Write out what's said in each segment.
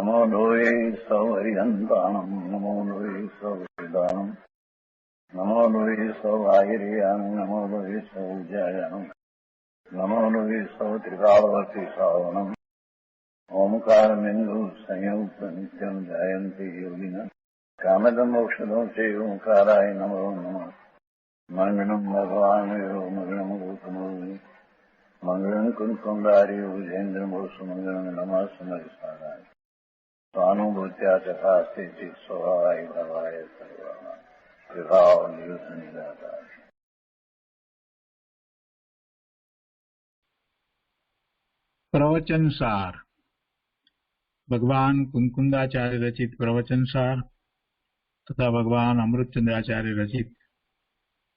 नमो लोये सौहरिहन्ताणम् नमो लोये सौहृदानम् नमो लोये सौभागिर्यानम् नमो लोये सौज्यायानम् नमो लोये सौत्रिकालवर्ति सावनम् ओंकारमिन्दु संयुक्त नित्यम् ध्यायन्ति योगिनः कामदम् मोक्षदम् चैव ओंकाराय नमो नमः मङ्गलम् भगवान् मङ्गलम् गौतमो मंगलम कुंकुंडारी विजेन्द्रमोसु मंगलम नमः समरिसाराय स्वानुभूत्या चकास्ते चित स्वभावाय भवाय सर्वाणा विभाव नियुत निराधार। प्रवचन सार भगवान कुंकुंदाचार्य रचित प्रवचन सार तथा भगवान अमृतचंद्राचार्य रचित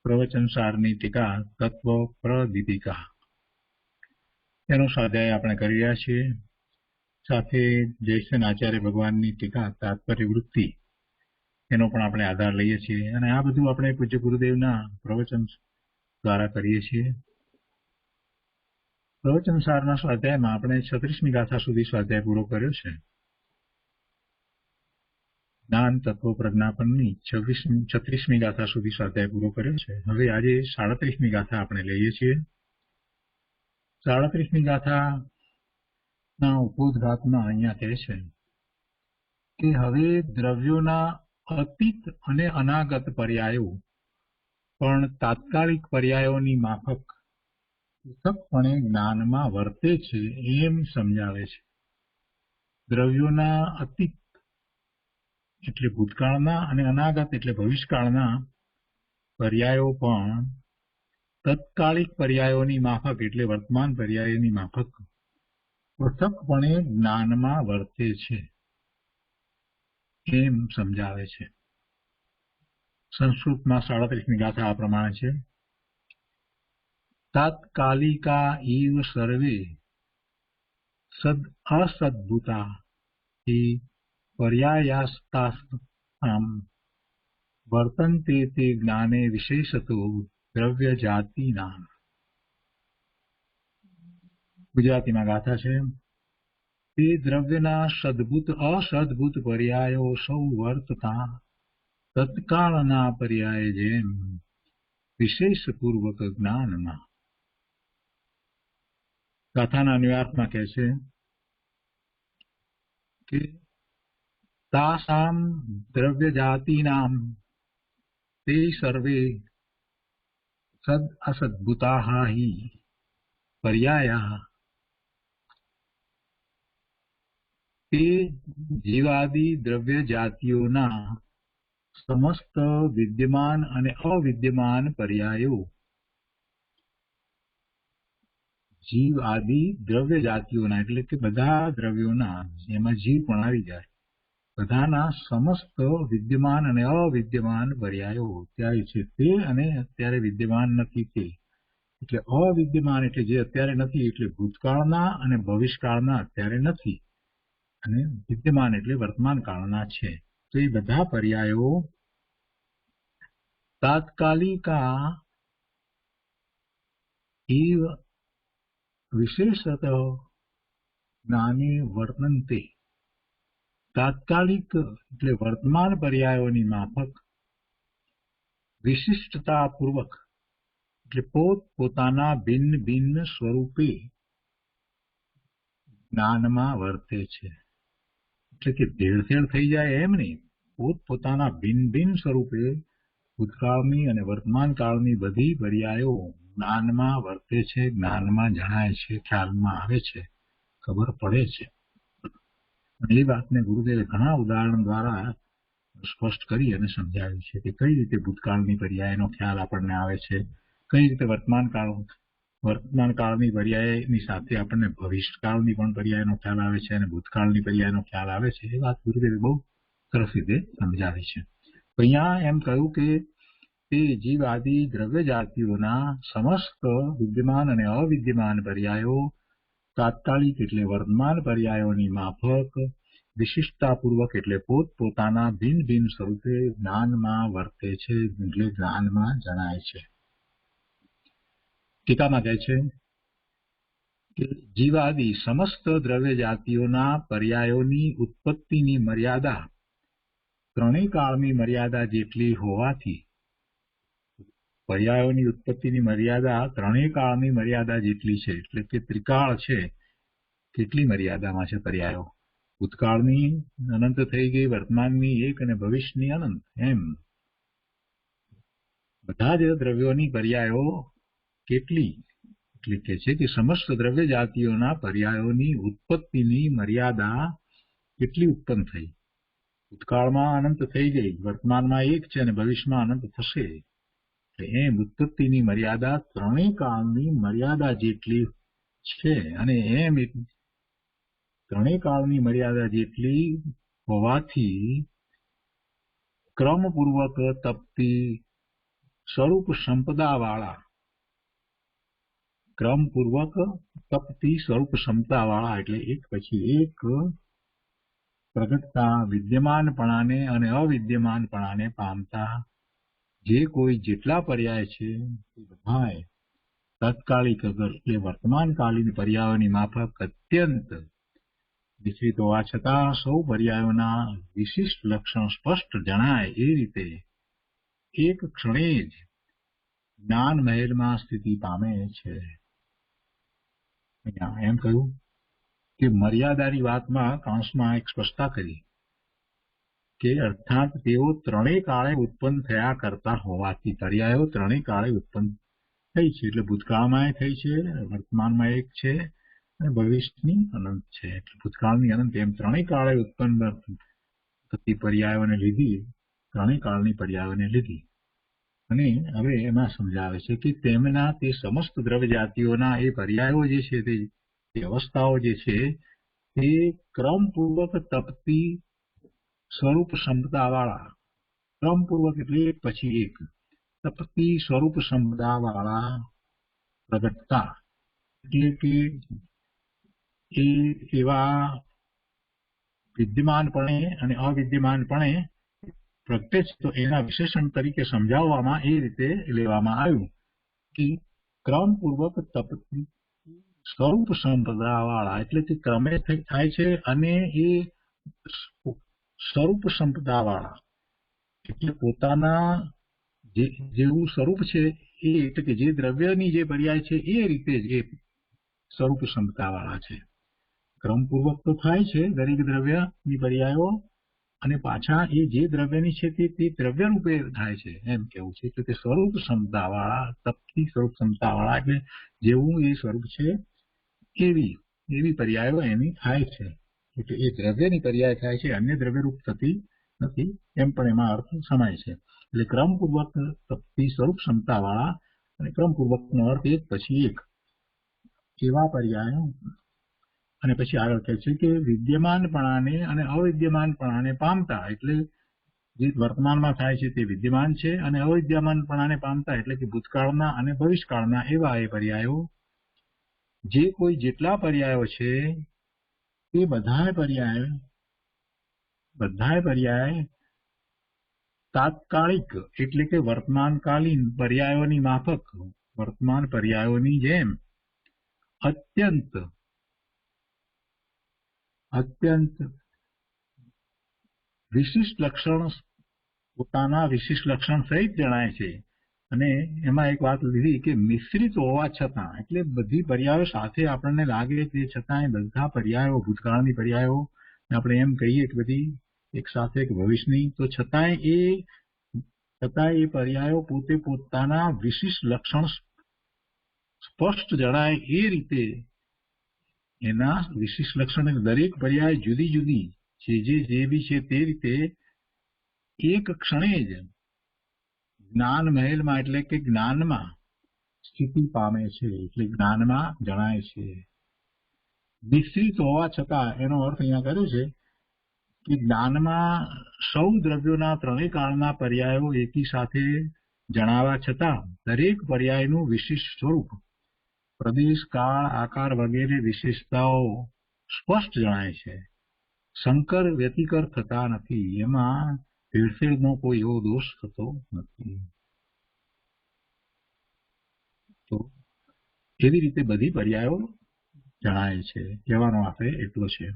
प्रवचन साરની ટીકા તત્વ પ્રદીપિકા એનો સ્વાધ્યાય આપણે કરી રહ્યા છીએ. સાથે જયસન આચાર્ય ભગવાનની ટીકા તાત્પર્ય વૃત્તિ એનો પણ આપણે આધાર લઈએ છીએ અને આ બધું આપણે પૂજ્ય ગુરુદેવના પ્રવચન દ્વારા કરીએ છીએ. પ્રવચન સારના સ્વાધ્યાયમાં આપણે 36મી ગાથા સુધી સ્વાધ્યાય પૂરો કર્યો છે. જ્ઞાન તત્વ પ્રજ્ઞાપનની 36મી ગાથા સુધી સ્વાધ્યાય પૂરો કર્યો છે. હવે આજે 37મી ગાથા આપણે લઈએ છીએ. 37મી ગાથાના ઉपोद्घातમાં અહીંયા કહે છે કે હવે દ્રવ્યોના અતીત અને અનાગત પર્યાયો પણ તાત્કાલિક પર્યાયોની માફક પૃથકપણે જ્ઞાનમાં વર્તે છે એમ સમજાવે છે. દ્રવ્યોના અતીત એટલે ભૂતકાળના અને અનાગત એટલે ભવિષ્યકાળના પર્યાયો પણ તત્કાલિક પર્યાયોની માફક એટલે વર્તમાન પર્યાયોની માફક પૃથકપણે જ્ઞાનમાં વર્તે છે એમ સમજાવે છે. સંસ્કૃતમાં 37મી ગાથા આ પ્રમાણે છે. તાત્કાલિકા ઇવ સર્વે સદ અસદ્ભૂતા हि पर्यायास्तासां वर्तन्ते ते ज्ञाने विशेषतो द्रव्य जातिनां. ગુજરાતીમાં ગાથા છે. તે દ્રવ્યના સદભૂત અસદભૂત પર્યાયો સૌ વર્તતા તત્કાળના પર્યાય જેમ વિશેષપૂર્વક જ્ઞાનમાં. ગાથાના અન્વયાર્થમાં કહે છે કે તાસામ દ્રવ્ય જાતિનામ તે સર્વે સદ અસદ્ભૂતાઃ हि पर्याया તે જીવાદિ દ્રવ્ય જાતિઓના સમસ્ત વિદ્યમાન અને અવિદ્યમાન પર્યાયો. જીવ આદિ દ્રવ્ય જાતિઓના એટલે કે બધા દ્રવ્યોના એમાં જીવ પણ આવી જાય બધાના સમસ્ત વિદ્યમાન અને અવિદ્યમાન પર્યાયો અત્યારે છે તે અને અત્યારે વિદ્યમાન નથી તે. એટલે અવિદ્યમાન એટલે જે અત્યારે નથી એટલે ભૂતકાળના અને ભવિષ્યકાળના અત્યારે નથી અને વિદ્યમાન એટલે વર્તમાન કાળના છે. તો એ બધા પર્યાયો તાત્કાલિકા એવ વિશેષતઃ જ્ઞાને વર્તન્તે. તાત્કાલિક એટલે વર્તમાન પર્યાયોની માફક વિશિષ્ટતાપૂર્વક એટલે પોતપોતાના ભિન્ન ભિન્ન સ્વરૂપે જ્ઞાનમાં વર્તે છે. એટલે કે ભેળસેળ થઈ જાય એમ નહીં, પોતપોતાના ભિન્ન ભિન્ન સ્વરૂપે ભૂતકાળની અને વર્તમાન કાળની બધી પર્યાયો જ્ઞાનમાં વર્તે છે, જ્ઞાનમાં જણાય છે, ખ્યાલમાં આવે છે, ખબર પડે છે. એ વાતને ગુરુદેવે ઘણા ઉદાહરણ દ્વારા સ્પષ્ટ કરી અને સમજાવ્યું છે કે કઈ રીતે ભૂતકાળની પર્યાયનો ખ્યાલ આપણને આવે છે, કઈ રીતે વર્તમાન કાળની પર્યાયની સાથે આપણને ભવિષ્યકાળની પણ પર્યાયનો ખ્યાલ આવે છે અને ભૂતકાળની પર્યાયનો ખ્યાલ આવે છે. એ વાત ગુરુદેવે બહુ સરસ રીતે સમજાવી છે. અહીંયા એમ કહ્યું કે તે જીવ આદિ દ્રવ્ય જાતિઓના સમસ્ત વિદ્યમાન અને અવિદ્યમાન પર્યાયો તાત્કાલિક એટલે વર્તમાન પર્યાયોની માફક વિશિષ્ટતાપૂર્વક એટલે પોતપોતાના ભિન્ન ભિન્ન સ્વરૂપે જ્ઞાનમાં વર્તે છે એટલે જ્ઞાનમાં જણાય છે. ટીકામાં કહે છે કે જીવાદી સમસ્ત દ્રવ્ય જાતિઓના પર્યાયોની ઉત્પત્તિની મર્યાદા ત્રણેય કાળની મર્યાદા જેટલી હોવાથી, પર્યાયોની ઉત્પત્તિની મર્યાદા ત્રણેય કાળની મર્યાદા જેટલી છે, એટલે કે ત્રિકાળ છે. કેટલી મર્યાદામાં છે પર્યાયો? ભૂતકાળની અનંત થઈ ગઈ, વર્તમાનની એક અને ભવિષ્યની અનંત. એમ બધા જ દ્રવ્યોની પર્યાયો કેટલી? એટલે કે છે કે સમસ્ત દ્રવ્ય જાતિઓના પર્યાયોની ઉત્પત્તિની મર્યાદા કેટલી ઉત્પન્ન થઈ? ભૂતકાળમાં અનંત થઈ ગઈ, વર્તમાનમાં એક છે અને ભવિષ્યમાં અનંત થશે. એમ ઉત્પત્તિની મર્યાદા ત્રણેય કાળની મર્યાદા જેટલી છે, અને એમ ત્રણેય કાળની મર્યાદા જેટલી હોવાથી ક્રમપૂર્વક તપતી સ્વરૂપ સંપદાવાળા, ક્રમપૂર્વક તપતી સ્વરૂપ ક્ષમતાવાળા એટલે એક પછી એક પ્રગટતા વિદ્યમાનપણાને અને અવિદ્યમાનપણાને પામતા જે કોઈ જેટલા પર્યાય છે તે બધાય તાત્કાલિક એટલે વર્તમાનકાલીન પર્યાયોની માફક અત્યંત વિસ્તૃત હોવા છતાં સૌ પર્યાયોના વિશિષ્ટ લક્ષણ સ્પષ્ટ જણાય એ રીતે એક ક્ષણે જ જ્ઞાન મહેલમાં સ્થિતિ પામે છે. એમ કહ્યું કે મર્યાદાની વાતમાં કૌંસમાં એક સ્પષ્ટતા કરી કે અર્થાત તેઓ ત્રણેય કાળે ઉત્પન્ન થયા કરતા હોવાથી, પર્યાયો ત્રણેય કાળે ઉત્પન્ન થઈ છે, એટલે ભૂતકાળમાં થઈ છે, વર્તમાનમાં એક છે અને ભવિષ્યની અનંત છે. એટલે ભૂતકાળની અનંત એમ ત્રણેય કાળે ઉત્પન્ન થતી પર્યાયોને લીધી, ત્રણેય કાળની પર્યાયોને લીધી. અને હવે એમાં સમજાવે છે કે તેમના તે સમસ્ત દ્રવ્ય જાતિઓના એ પર્યાયો જે છે, તે અવસ્થાઓ જે છે તે ક્રમપૂર્વક તપતી સ્વરૂપ ક્ષમતાવાળા, ક્રમપૂર્વક એટલે એક પછી એક તપતી સ્વરૂપ ક્ષમતાવાળા પ્રગટતા, એટલે કે એ એવા વિદ્યમાનપણે અને અવિદ્યમાનપણે પ્રગટે છે. તો એના વિશેષણ તરીકે સમજાવવામાં એ રીતે લેવામાં આવ્યું કે ક્રમપૂર્વક તપતી સ્વરૂપ સંપદાવાળા એટલે કે ક્રમે થાય છે, અને એ સ્વરૂપ સંપદાવાળા એટલે પોતાના જેવું સ્વરૂપ છે એ, એટલે કે જે દ્રવ્યની જે પર્યાય છે એ રીતે જ એ સ્વરૂપ ક્ષમતાવાળા છે. ક્રમપૂર્વક તો થાય છે દરેક દ્રવ્યની પર્યાયો, અને પાછા એ જે દ્રવ્યની છે તે દ્રવ્ય રૂપે થાય છે, એમ કેવું છે. એટલે કે સ્વરૂપ ક્ષમતાવાળા, તપતી સ્વરૂપ ક્ષમતાવાળા એટલે જેવું એ સ્વરૂપ છે એવી પર્યાયો એની થાય છે. એટલે એ દ્રવ્યની પર્યાય થાય છે, અન્ય દ્રવ્યરૂપ થતી નથી, એમ પણ એમાં અર્થ સમાય છે. એટલે ક્રમપૂર્વક તપતી સ્વરૂપ ક્ષમતાવાળા, અને ક્રમપૂર્વકનો અર્થ એક પછી એક એવા પર્યાયો. અને પછી આગળ કહે છે કે વિદ્યમાનપણાને અને અવિદ્યમાનપણાને પામતા, એટલે જે વર્તમાનમાં થાય છે તે વિદ્યમાન છે, અને અવિદ્યમાનપણાને પામતા એટલે કે ભૂતકાળના અને ભવિષ્યકાળના એવા એ પર્યાયો. જે કોઈ જેટલા પર્યાયો છે તે બધાય પર્યાય તાત્કાલિક એટલે કે વર્તમાનકાલીન પર્યાયોની માફક, વર્તમાન પર્યાયોની જેમ અત્યંત વિશિષ્ટ લક્ષણ, પોતાના વિશિષ્ટ લક્ષણ સહિત જણાય છે. અને એમાં એક વાત લીધી કે મિશ્રિત હોવા છતાં, એટલે બધી પર્યાયો સાથે આપણને લાગે તે છતાંય બધા પર્યાયો, ભૂતકાળની પર્યાયો આપણે એમ કહીએ કે બધી એક સાથે કે ભવિષ્યની, તો છતાંય એ પર્યાયો પોતે પોતાના વિશિષ્ટ લક્ષણ સ્પષ્ટ જણાય એ રીતે એના વિશિષ્ટ લક્ષણ દરેક પર્યાય જુદી જુદી છે, જે બી છે તે રીતે એક ક્ષણે જ જ્ઞાન મહેલમાં એટલે કે જ્ઞાનમાં સ્થિતિ પામે છે, એટલે જ્ઞાનમાં જણાય છે. મિશ્રિત હોવા છતાં એનો અર્થ અહીંયા કર્યો છે કે જ્ઞાનમાં સૌ દ્રવ્યોના ત્રણેય કાળના પર્યાયો એકી સાથે જણાવા છતાં દરેક પર્યાયનું વિશિષ્ટ સ્વરૂપ, પ્રદેશ, કાળ, આકાર વગેરે વિશેષતાઓ સ્પષ્ટ જણાય છે. સંકર વ્યતિકર થતા નથી, એમાં ભેળસેળનો કોઈ એવો દોષ થતો નથી. તો એવી રીતે બધી પર્યાયો જણાય છે. કહેવાનો આપણે એટલો છે.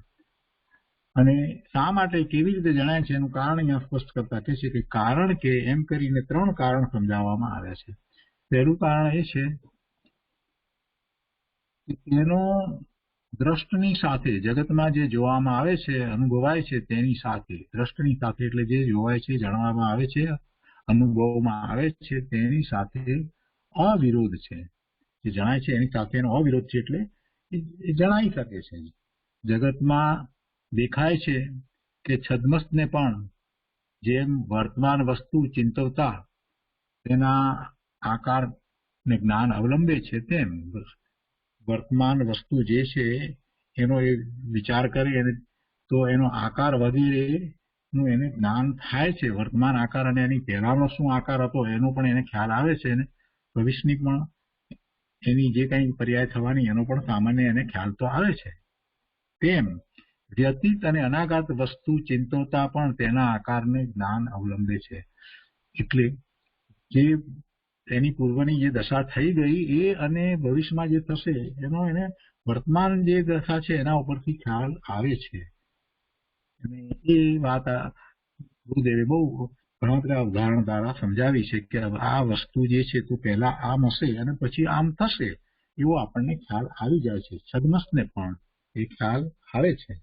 અને શા માટે કેવી રીતે જણાય છે એનું કારણ અહીંયા સ્પષ્ટ કરતા કહે છે કે કારણ કે એમ કરીને 3 કારણ સમજાવવામાં આવ્યા છે. પહેલું કારણ એ છે કે તેનો દ્રષ્ટની સાથે, જગતમાં જે જોવામાં આવે છે, અનુભવાય છે તેની સાથે, દ્રષ્ટની સાથે એટલે જે જોવાય છે, જાણવામાં આવે છે, અનુભવમાં આવે છે તેની સાથે અવિરોધ છે. જે જણાય છે એની સાથે એનો અવિરોધ છે, એટલે એ જણાઈ શકે છે. જગતમાં દેખાય છે કે છદ્મસને પણ જેમ વર્તમાન વસ્તુ ચિંતવતા તેના આકારને જ્ઞાન અવલંબે છે, તેમ વર્તમાન વસ્તુ જે છે એનો એ વિચાર કરે તો એનો આકાર વગેરેનું એને જ્ઞાન થાય છે. વર્તમાન આકાર અને એની પહેલાનો શું આકાર હતો એનો પણ એને ખ્યાલ આવે છે, અને ભવિષ્યની પણ એની જે કંઈ પર્યાય થવાની એનો પણ સામાન્ય એને ખ્યાલ તો આવે છે. તેમ વ્યતીત અને અનાગત વસ્તુ ચિંતવતા પણ તેના આકારને જ્ઞાન અવલંબે છે. એટલે જે એની પૂર્વની જે દશા થઈ ગઈ એ અને ભવિષ્યમાં જે થશે એનો એને વર્તમાન જે દશા છે એના ઉપરથી ખ્યાલ આવે છે. અને એ વાત ગુરુદેવે બહુ ઘણા બધા ઉદાહરણ દ્વારા સમજાવી છે કે આ વસ્તુ જે છે તો પહેલા આમ હશે અને પછી આમ થશે એવો આપણને ખ્યાલ આવી જાય છે. છદ્મસને પણ એ ખ્યાલ આવે છે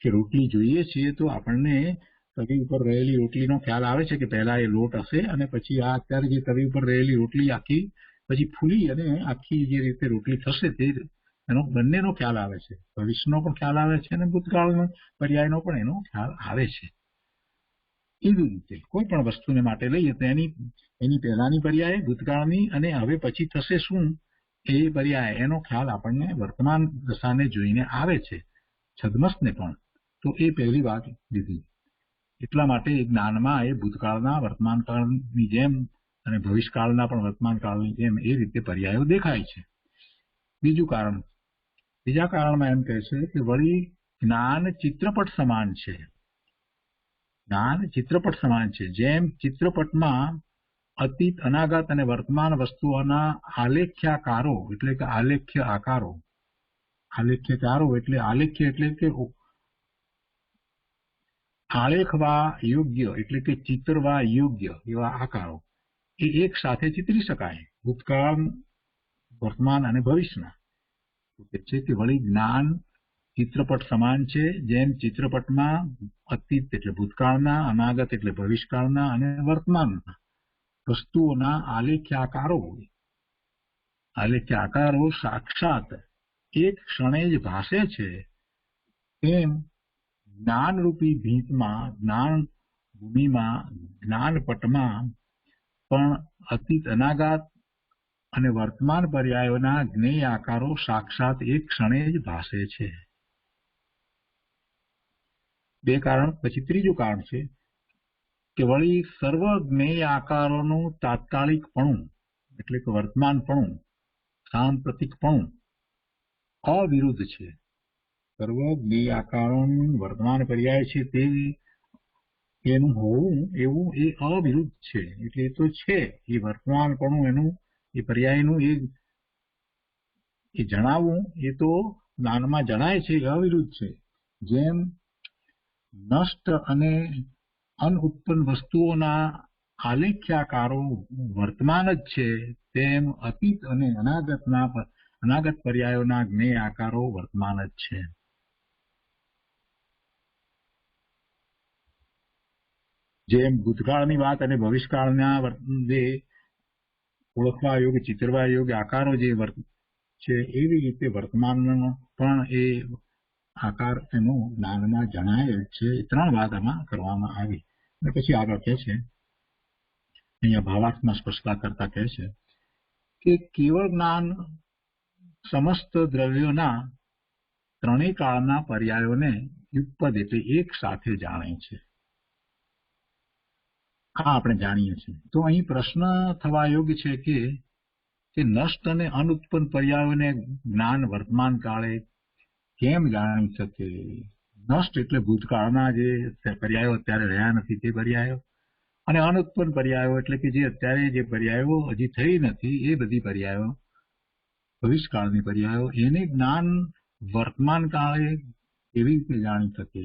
કે રોટલી જોઈએ છીએ તો આપણને તવી ઉપર રહેલી રોટલીનો ખ્યાલ આવે છે કે પહેલા એ લોટ હશે અને પછી આ અત્યારે જે તવી ઉપર રહેલી રોટલી આખી પછી ફૂલી અને આખી જે રીતે રોટલી થશે તે એનો બંનેનો ખ્યાલ આવે છે. ભવિષ્યનો પણ ખ્યાલ આવે છે અને ભૂતકાળનો પર્યાયનો પણ એનો ખ્યાલ આવે છે. એવી રીતે કોઈ પણ વસ્તુને માટે લઈએ તો એની પહેલાની પર્યાય, ભૂતકાળની અને હવે પછી થશે શું એ પર્યાય એનો ખ્યાલ આપણને વર્તમાન દશાને જોઈને આવે છે. છદ્મસને પણ. તો એ પહેલી વાત લીધી. એટલા માટે જ્ઞાનમાં એ ભૂતકાળના વર્તમાન કાળની જેમ અને ભવિષ્યકાળના પણ વર્તમાન કાળની જેમ એ રીતે પર્યાયો દેખાય છે. બીજા કારણમાં એમ કહે છે કે વળી જ્ઞાન ચિત્રપટ સમાન છે. જ્ઞાન ચિત્રપટ સમાન છે. જેમ ચિત્રપટમાં અતીત, અનાગત અને વર્તમાન વસ્તુઓના આલેખ્યાકારો એટલે કે આલેખ્ય આકારો, આલેખ્ય એટલે કે આલેખવા યોગ્ય એટલે કે ચિત્રવા યોગ્ય એવા આકારો એ એક સાથે ચિતરી શકાય, ભૂતકાળ, વર્તમાન અને ભવિષ્યના. છે કે વળી જ્ઞાન ચિત્રપટ સમાન છે. જેમ ચિત્રપટમાં અતીત એટલે ભૂતકાળના, અનાગત એટલે ભવિષ્યકાળના અને વર્તમાનના વસ્તુઓના આલેખ્યાકારો સાક્ષાત એક ક્ષણે જ ભાસે છે, તેમ જ્ઞાનરૂપી ભીંતમાં, જ્ઞાન ભૂમિમાં, જ્ઞાનપટમાં પણ અતીત, અનાગત અને વર્તમાન પર્યાયોના જ્ઞેય આકારો સાક્ષાત એક ક્ષણે જ ભાસે છે. બે કારણ. પછી ત્રીજું કારણ છે કે વળી સર્વ જ્ઞેય આકારોનું તાત્કાલિકપણું એટલે કે વર્તમાનપણું, સાંપ્રતિકપણું અવિરુદ્ધ છે. સર્વ જ્ઞેય આકારોનું વર્તમાન પર્યાય છે તે એનું હોવું એવું એ અવિરુદ્ધ છે. એટલે એ તો છે એ વર્તમાનપણું એનું એ પર્યાયનું એ જણાવવું એ તો જ્ઞાનમાં જણાય છે, અવિરુદ્ધ છે. જેમ નષ્ટ અને અનઉત્પન્ન વસ્તુઓના આલેખ્યાકારો વર્તમાન જ છે, તેમ અતીત અને અનાગત પર્યાયોના જ્ઞેય આકારો વર્તમાન જ છે. જેમ ભૂતકાળની વાત અને ભવિષ્યકાળના ઓળખવા યોગ્ય, ચિતરવા યોગ્ય આકારો જે છે એવી રીતે વર્તમાનનો પણ એ આકાર એનો જ્ઞાનમાં જણાયેલ છે. એ 3 વાત આમાં કરવામાં આવી. અને પછી આગળ કહે છે, અહીંયા ભાવાર્થમાં સ્પષ્ટતા કરતા કહે છે કે કેવળ જ્ઞાન સમસ્ત દ્રવ્યોના ત્રણેય કાળના પર્યાયોને યુગપદ એટલે એક સાથે જાણે છે. આ આપણે જાણીએ છીએ. તો અહીં પ્રશ્ન થવા યોગ્ય છે કે નષ્ટ અને અનુત્પન્ન પર્યાયોને જ્ઞાન વર્તમાન કાળે કેમ જાણી શકે? નષ્ટ એટલે ભૂતકાળના જે પર્યાયો અત્યારે રહ્યા નથી તે પર્યાયો, અને અનુત્પન્ન પર્યાયો એટલે કે જે અત્યારે જે પર્યાયો હજી થઈ નથી એ બધી પર્યાયો ભવિષ્યકાળની પર્યાયો એને જ્ઞાન વર્તમાન કાળે કેવી રીતે જાણી શકે?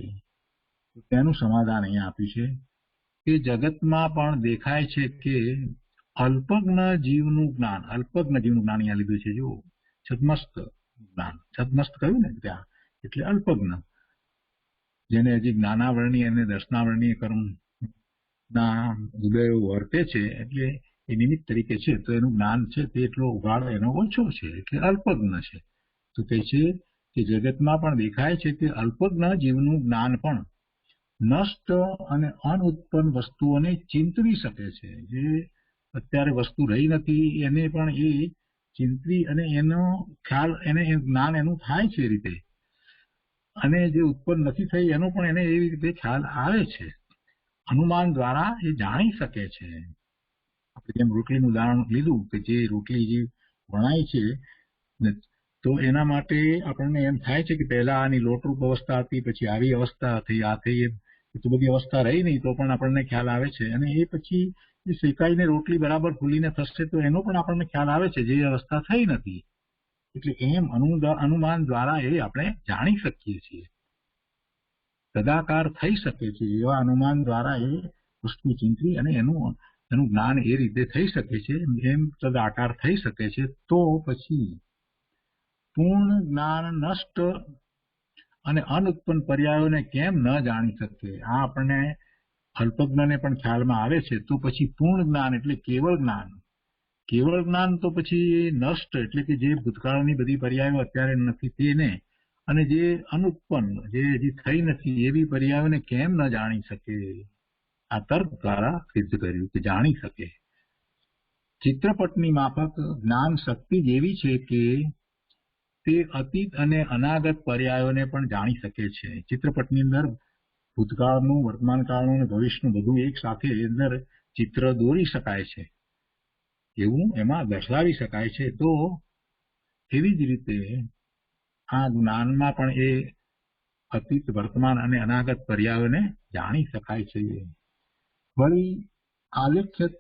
તેનું સમાધાન અહીંયા આપ્યું છે કે જગતમાં પણ દેખાય છે કે અલ્પજ્ઞ જીવનું જ્ઞાન અહીંયા લીધું છે. જો છદ્મસ્ત જ્ઞાન, છદ્મસ્ત કહ્યું ને ત્યાં, એટલે અલ્પજ્ઞ, જેને હજી જ્ઞાનાવરણીય અને દર્શનાવરણીય કર્મના ઉદયો વર્તે છે, એટલે એ નિમિત્ત તરીકે છે, તો એનું જ્ઞાન છે તે એટલો ઉગાડો એનો ઓછો છે, એટલે અલ્પજ્ઞ છે. તો કહે છે કે જગતમાં પણ દેખાય છે કે અલ્પજ્ઞ જીવનું જ્ઞાન પણ નષ્ટ અને અનુત્પન્ન વસ્તુઓને ચિંતવી શકે છે. જે અત્યારે વસ્તુ રહી નથી એને પણ એ ચિંતવી અને એનો ખ્યાલ, એને જ્ઞાન એનું થાય છે એ રીતે, અને જે ઉત્પન્ન નથી થઈ એનો પણ એને એવી રીતે ખ્યાલ આવે છે. અનુમાન દ્વારા એ જાણી શકે છે. આપણે જેમ રોટલીનું ઉદાહરણ લીધું કે જે રોટલી જે વણાય છે તો એના માટે આપણને એમ થાય છે કે પહેલા આની લોટરૂપ અવસ્થા હતી, પછી આવી અવસ્થા થઈ, આ થઈ, એ તો બધી અવસ્થા રહી નહીં, તો પણ આપણને ખ્યાલ આવે છે. અને એ પછી શેકાઈને રોટલી બરાબર ફૂલીને થશે તો એનો પણ આપણને ખ્યાલ આવે છે, જે અવસ્થા થઈ નથી. એટલે એમ અનુમાન દ્વારા એ આપણે જાણી શકીએ છીએ. તદાકાર થઈ શકે છે એવા અનુમાન દ્વારા એ વસ્તુ ચિંતવી અને એનું જ્ઞાન એ રીતે થઈ શકે છે. એમ તદાકાર થઈ શકે છે તો પછી પૂર્ણ જ્ઞાન નષ્ટ અને અનુત્પન્ન પર્યાયોને કેમ ન જાણી શકે? આ આપણને અલ્પજ્ઞને પણ ખ્યાલમાં આવે છે. તો પછી પૂર્ણ જ્ઞાન એટલે કેવળ જ્ઞાન તો પછી નષ્ટ એટલે કે જે ભૂતકાળની બધી પર્યાયો અત્યારે નથી તેને, અને જે અનુત્પન્ન, જે હજી થઈ નથી એવી પર્યાયોને કેમ ન જાણી શકે? આ તર્ક દ્વારા સિદ્ધ કર્યું કે જાણી શકે. ચિત્રપટની માફક જ્ઞાન શક્તિ જેવી છે કે તે અતીત અને અનાગત પર્યાયોને પણ જાણી શકે છે. ચિત્રપટની અંદર ભૂતકાળનું, વર્તમાનકાળનું અને ભવિષ્યનું બધું એક સાથે અંદર ચિત્ર દોરી શકાય છે, એવું એમાં દર્શાવી શકાય છે. તો એવી જ રીતે આ જ્ઞાનમાં પણ એ અતીત, વર્તમાન અને અનાગત પર્યાયોને જાણી શકાય છે. વળી આલેખ્યત્વ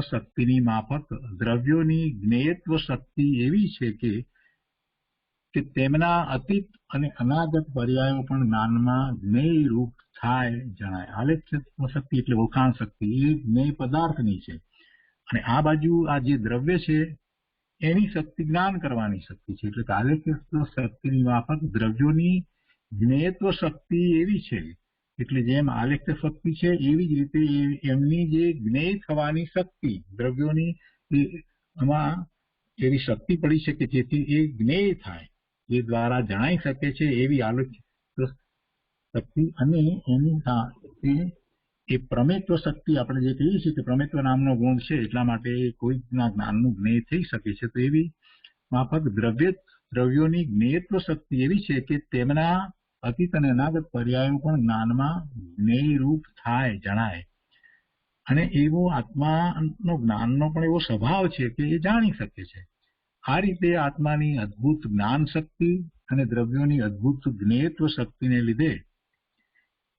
શક્તિની માફક દ્રવ્યોની જ્ઞેયત્વ શક્તિ એવી છે કે તેમના અતીત અને અનાગત પર્યાયો પણ જ્ઞાનમાં જ્ઞેય રૂપ થાય જણાય. આલેખ્યત્વ શક્તિ એટલે ઓળખાણ શક્તિ, એ જ્ઞેય પદાર્થની છે, અને આ બાજુ આ જે દ્રવ્ય છે એની શક્તિ જ્ઞાન કરવાની શક્તિ છે. એટલે આલેખ્યત્વ શક્તિની માફક દ્રવ્યોની જ્ઞેયત્વ શક્તિ એવી છે, એટલે જેમ આલેખ્ય શક્તિ છે એવી જ રીતે એમની જે જ્ઞેય થવાની શક્તિ દ્રવ્યોની એમાં એવી શક્તિ પડી છે કે જેથી એ જ્ઞેય થાય, એ દ્વારા જણાઈ શકે છે એવી આલેખ્ય શક્તિ. અને એની એ પ્રમેત્વ શક્તિ આપણે જે કહીએ છીએ કે પ્રમેત્વ નામનો ગુણ છે, એટલા માટે કોઈના જ્ઞાનનું જ્ઞેય થઈ શકે છે. તો એવી માફક દ્રવ્યોની જ્ઞેયત્વ શક્તિ એવી છે કે તેમના અતીત અને અનાગત પર્યાયો પણ જ્ઞાનમાં જ્ઞેય રૂપ થાય જણાય. અને એવો આત્માનો જ્ઞાનનો પણ એવો સ્વભાવ છે કે એ જાણી શકે છે. આ રીતે આત્માની અદ્ભુત જ્ઞાન શક્તિ અને દ્રવ્યોની અદ્ભુત જ્ઞેયત્વ શક્તિને લીધે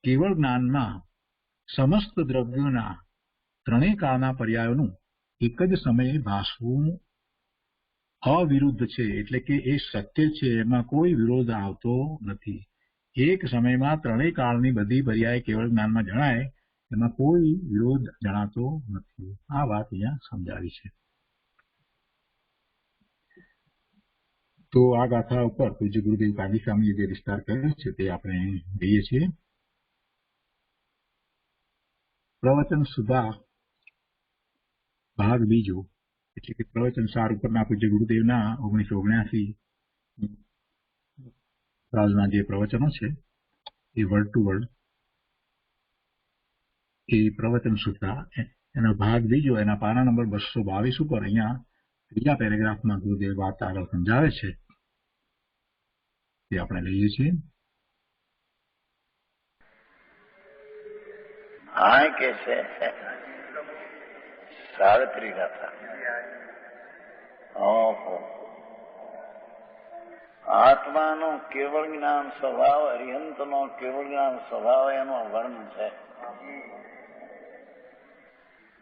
કેવળ જ્ઞાનમાં સમસ્ત દ્રવ્યોના ત્રણેય કાળના પર્યાયોનું એક જ સમયે ભાસવું અવિરુદ્ધ છે. એટલે કે એ શક્ય છે, એમાં કોઈ વિરોધ આવતો નથી. એક સમયમાં ત્રણેય કાળની બધી પર્યાય કેવળ જ્ઞાનમાં જણાય, એમાં કોઈ વિરોધ જણાતો નથી. આ વાત અહીંયા સમજાવી છે. તો આ ગાથા ઉપર પૂજ્ય ગુરુદેવ કાજી સ્વામીએ જે વિસ્તાર કર્યો છે તે આપણે લઈએ છીએ. પ્રવચન સુધા ભાગ બીજો, એટલે કે પ્રવચન સાર ઉપરના પૂજ્ય ગુરુદેવના 1979 સાલના જે પ્રવચનો છે એ વર્ડ ટુ વર્ડ એ પ્રવચન સુધા એનો ભાગ બીજો, એના પાના નંબર 222 ઉપર અહીંયા ત્રીજા પેરેગ્રાફમાં ગુરુદેવ વાત આગળ સમજાવે છે તે આપણે લઈએ છીએ. આ કે છે 37 ગાથા. ઓહો, આત્માનો કેવળ જ્ઞાન સ્વભાવ, અરિહંતનો કેવળ જ્ઞાન સ્વભાવ એનું વર્ણન છે.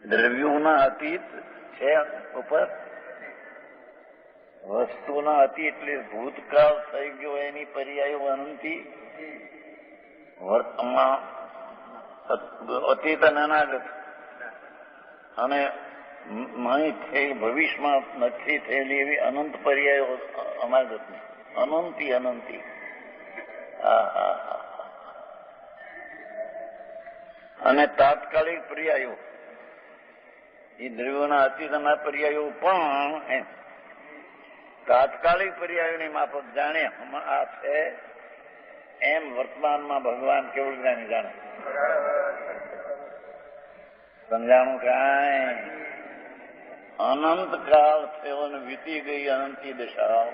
દ્રવ્યોના અતીત છે ઉપર વસ્તુના અતિ એટલે ભૂતકાળ થઈ ગયો એની પર્યાયો અનંતી, વર્તમાન અતીત અને અનાગત, અને નહીં થઈ ભવિષ્યમાં નથી થયેલી એવી અનંત પર્યાયો અનાગતની, અનંતી અનંતી. અને તાત્કાલિક પર્યાયો એ દ્રવ્યોના અતીતના પર્યાયો પણ તાત્કાલિક પર્યાયોની માફક જાણે આ છે એમ વર્તમાનમાં ભગવાન કેવળ જ્ઞાની જાણે. સમજાણું કાંઈ? અનંત કાળ થયો અને વીતી ગઈ અનંતી દશા,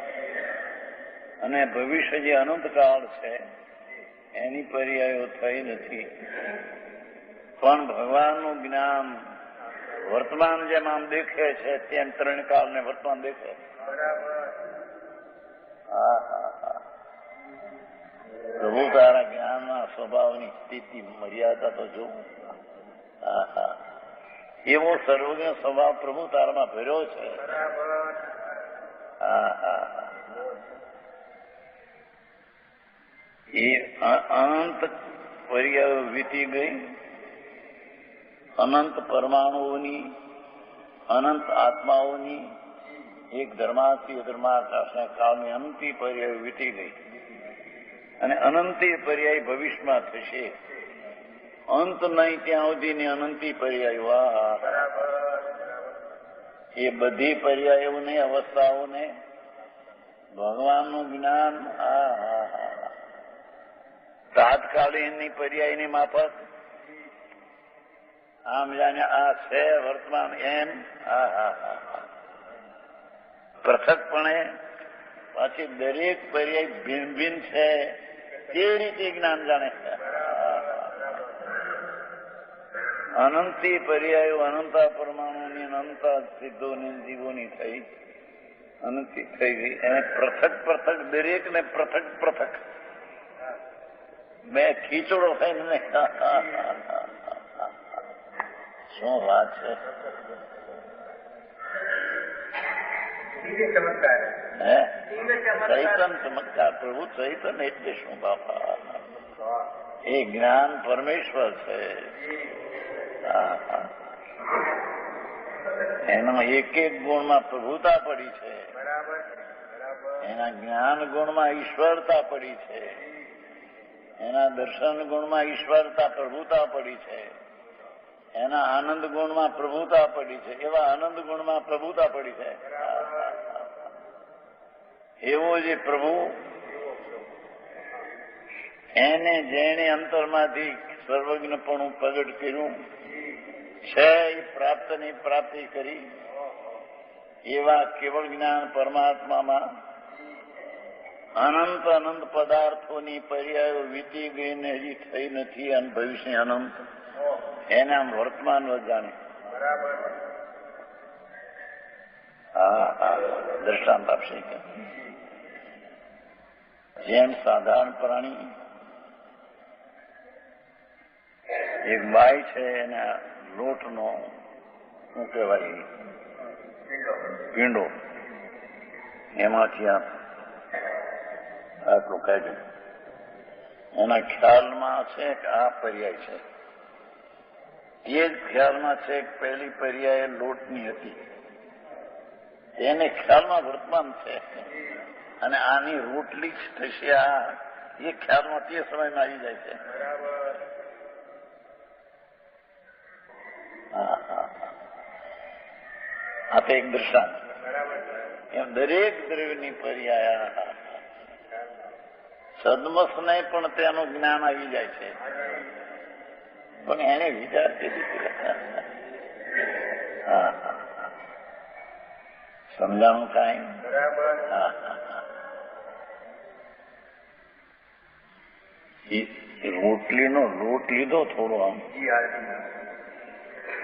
અને ભવિષ્ય જે અનંત કાળ છે એની પર્યાયો થઈ નથી. પણ ભગવાનનું જ્ઞાન વર્તમાન જેમ આમ દેખે છે તેમ ત્રણ કાળને વર્તમાન દેખે. પ્રભુ તારા જ્ઞાનના સ્વભાવની સ્થિતિ મર્યાદા તો જો. એવો સર્વજ્ઞ સ્વભાવ પ્રભુ તારામાં ભર્યો છે. એ અનંત પર્યાયો વીતી ગઈ, અનંત પરમાણુઓની, અનંત આત્માઓની, એક ધર્માથી ધર્માકાશના કાળની અનંતી પર્યાય વીતી ગઈ, અને અનંતી પર્યાય ભવિષ્યમાં થશે. અંત નહીં ત્યાં સુધીની અનંતી પર્યાયો. એ બધી પર્યાયોને, અવસ્થાઓને ભગવાનનું જ્ઞાન તાત્કાલિકની પર્યાયની માફક આમ જાણે આ છે વર્તમાન એમ પૃથકપણે પાછી દરેક પર્યાય ભિન્ન ભિન્ન છે તે રીતે જ્ઞાન જાણે છે. અનંતી પર્યાયો અનંતા પરમાણુની, અનંતા સિદ્ધોની, જીવોની થઈ અનંતી થઈ ગઈ. એને પૃથક પૃથક દરેક ને પૃથક પૃથક બે ખીચડો થઈને શું વાત છે. ચૈતન ચમત્કાર. પ્રભુ ચૈતન એટલે શું બાપા? એ જ્ઞાન પરમેશ્વર છે. એના એક એક ગુણમાં પ્રભુતા પડી છે, એના જ્ઞાન ગુણમાં ઈશ્વરતા પડી છે, એના દર્શન ગુણમાં ઈશ્વરતા પ્રભુતા પડી છે, એના આનંદ ગુણમાં પ્રભુતા પડી છે. એવા આનંદ ગુણમાં પ્રભુતા પડી છે. એવો જે પ્રભુ એને જેણે અંતરમાંથી સર્વજ્ઞપણું પ્રગટ કર્યું છે, એ પ્રાપ્તની પ્રાપ્તિ કરી, એવા કેવળ જ્ઞાન પરમાત્મામાં અનંત અનંત પદાર્થોની પર્યાયો વીતી ગઈને હજી થઈ નથી, અને ભવિષ્ય અનંત એને આમ વર્તમાન જાણે. દ્રષ્ટાંત આપશે કે જેમ સાધારણ પ્રાણી એક બાઈ છે, એના લોટનો શું કહેવાય પીંડો, એમાંથી આટલું કાઢ્યું. એના ખ્યાલમાં છે કે આ પર્યાય છે, એ જ ખ્યાલમાં છે કે પહેલી પર્યાય લોટની હતી, એને ખ્યાલમાં વર્તમાન છે, અને આની રોટલી જ થશે આ એ ખ્યાલમાં તે સમયમાં આવી જાય છે. આ તો એક દૃષ્ટાંત. એમ દરેક દ્રવ્યની પર્યાય સદમસને પણ તેનું જ્ઞાન આવી જાય છે, પણ એને વિચાર કરી સમજાણું કાંઈ? રોટલીનો લોટ લીધો થોડો આમ,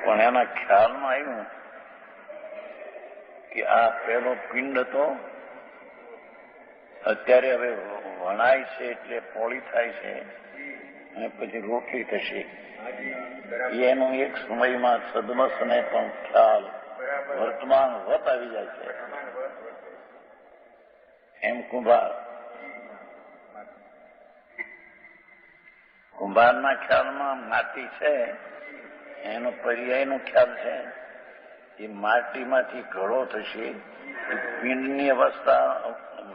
પણ એના ખ્યાલમાં આવ્યું કે આ પેલો પિંડ હતો, અત્યારે હવે વણાય છે એટલે પોળી થાય છે, અને પછી રોટલી થશે. એનું એક સમયમાં સદમસને પણ ખ્યાલ વર્તમાન વત આવી જાય છે. એમ કુંભારના ખ્યાલમાં માટી છે એનો પર્યાયનો ખ્યાલ છે. એ માટીમાંથી ઘડો થશે, પિંડની અવસ્થા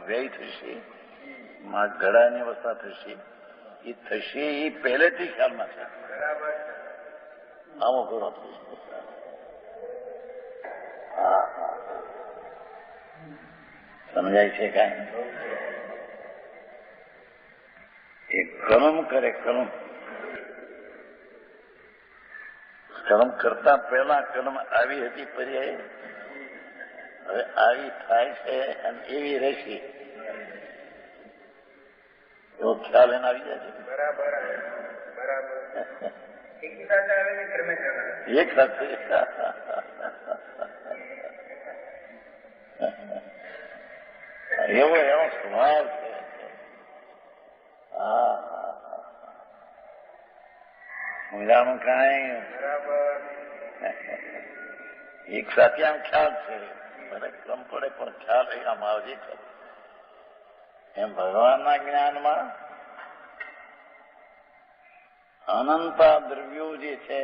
વ્યય થશે, ઘડાની અવસ્થા થશે. એ થશે એ પહેલેથી ખ્યાલમાં છે. આવો ઘડો થશે. સમજાય છે કાંઈ? એ કર્મ કરે, કર્મ કરતા પહેલા કર્મ આવી હતી પર્યાય, હવે આવી થાય છે અને એવી રહેશે એવો ખ્યાલ એને આવી જાય છે. એક સાથે એવો સ્વભાવ છે. મજાનું કાંઈ એક સાથે આમ ખ્યાલ છે. મને ક્રમ પડે પણ ખ્યાલ આમ આવજે ખરો. એમ ભગવાનના જ્ઞાનમાં અનંતા દ્રવ્યો જે છે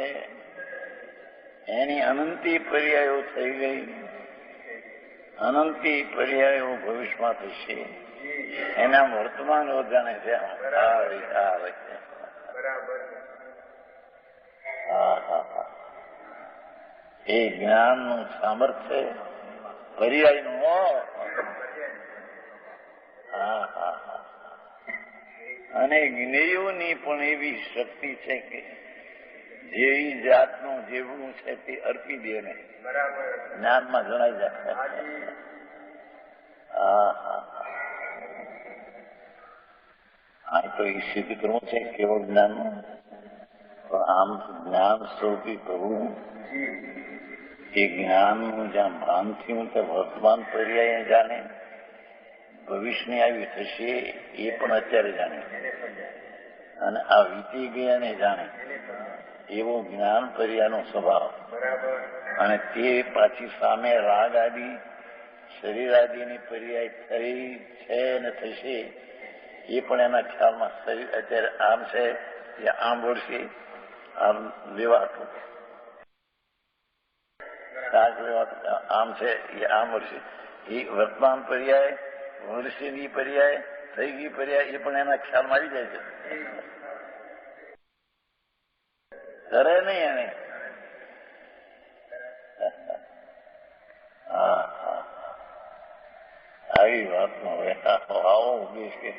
એની અનંતી પર્યાયો થઈ ગઈ. અનંતી પર્યાયો ભવિષ્યમાં થશે. એના વર્તમાન જાણે છે. એ જ્ઞાનનું સામર્થ્ય પર્યાયનું. અને જ્ઞેયોની પણ એવી શક્તિ છે કે જેવી જાતનું જેવું છે તે અર્પી દે ને જ્ઞાનમાં જણાઈ જાય. આ તો એ સિદ્ધ કરવું છે કેવળ જ્ઞાનનું. પણ આમ જ્ઞાન સ્વરૂપી કરવું એ જ્ઞાનનું જ્યાં ભાન થયું તે વર્તમાન પર્યાય જાણે, ભવિષ્યની આવી થશે એ પણ અત્યારે જાણે, અને આ વીતી ગયાને જાણે એવો જ્ઞાન પર્યાયનો સ્વભાવ. અને તે પાછી સામે રાગ આદિ શરીર આદિની પર્યાય થઈ છે ને થશે એ પણ એના ખ્યાલમાં. શરીર અત્યારે આમ છે એ આમ વળશે, આમ લેવાતું શાક લેવાતું આમ છે એ આમ વળશે. એ વર્તમાન પર્યાય, વર્ષની પર્યાય, થઈ ગઈ પર્યાય એ પણ એના ખ્યાલમાં આવી જાય છે. કરે નહીં એને. આવી વાતમાં હવે આવો ઉદ્દેશ કે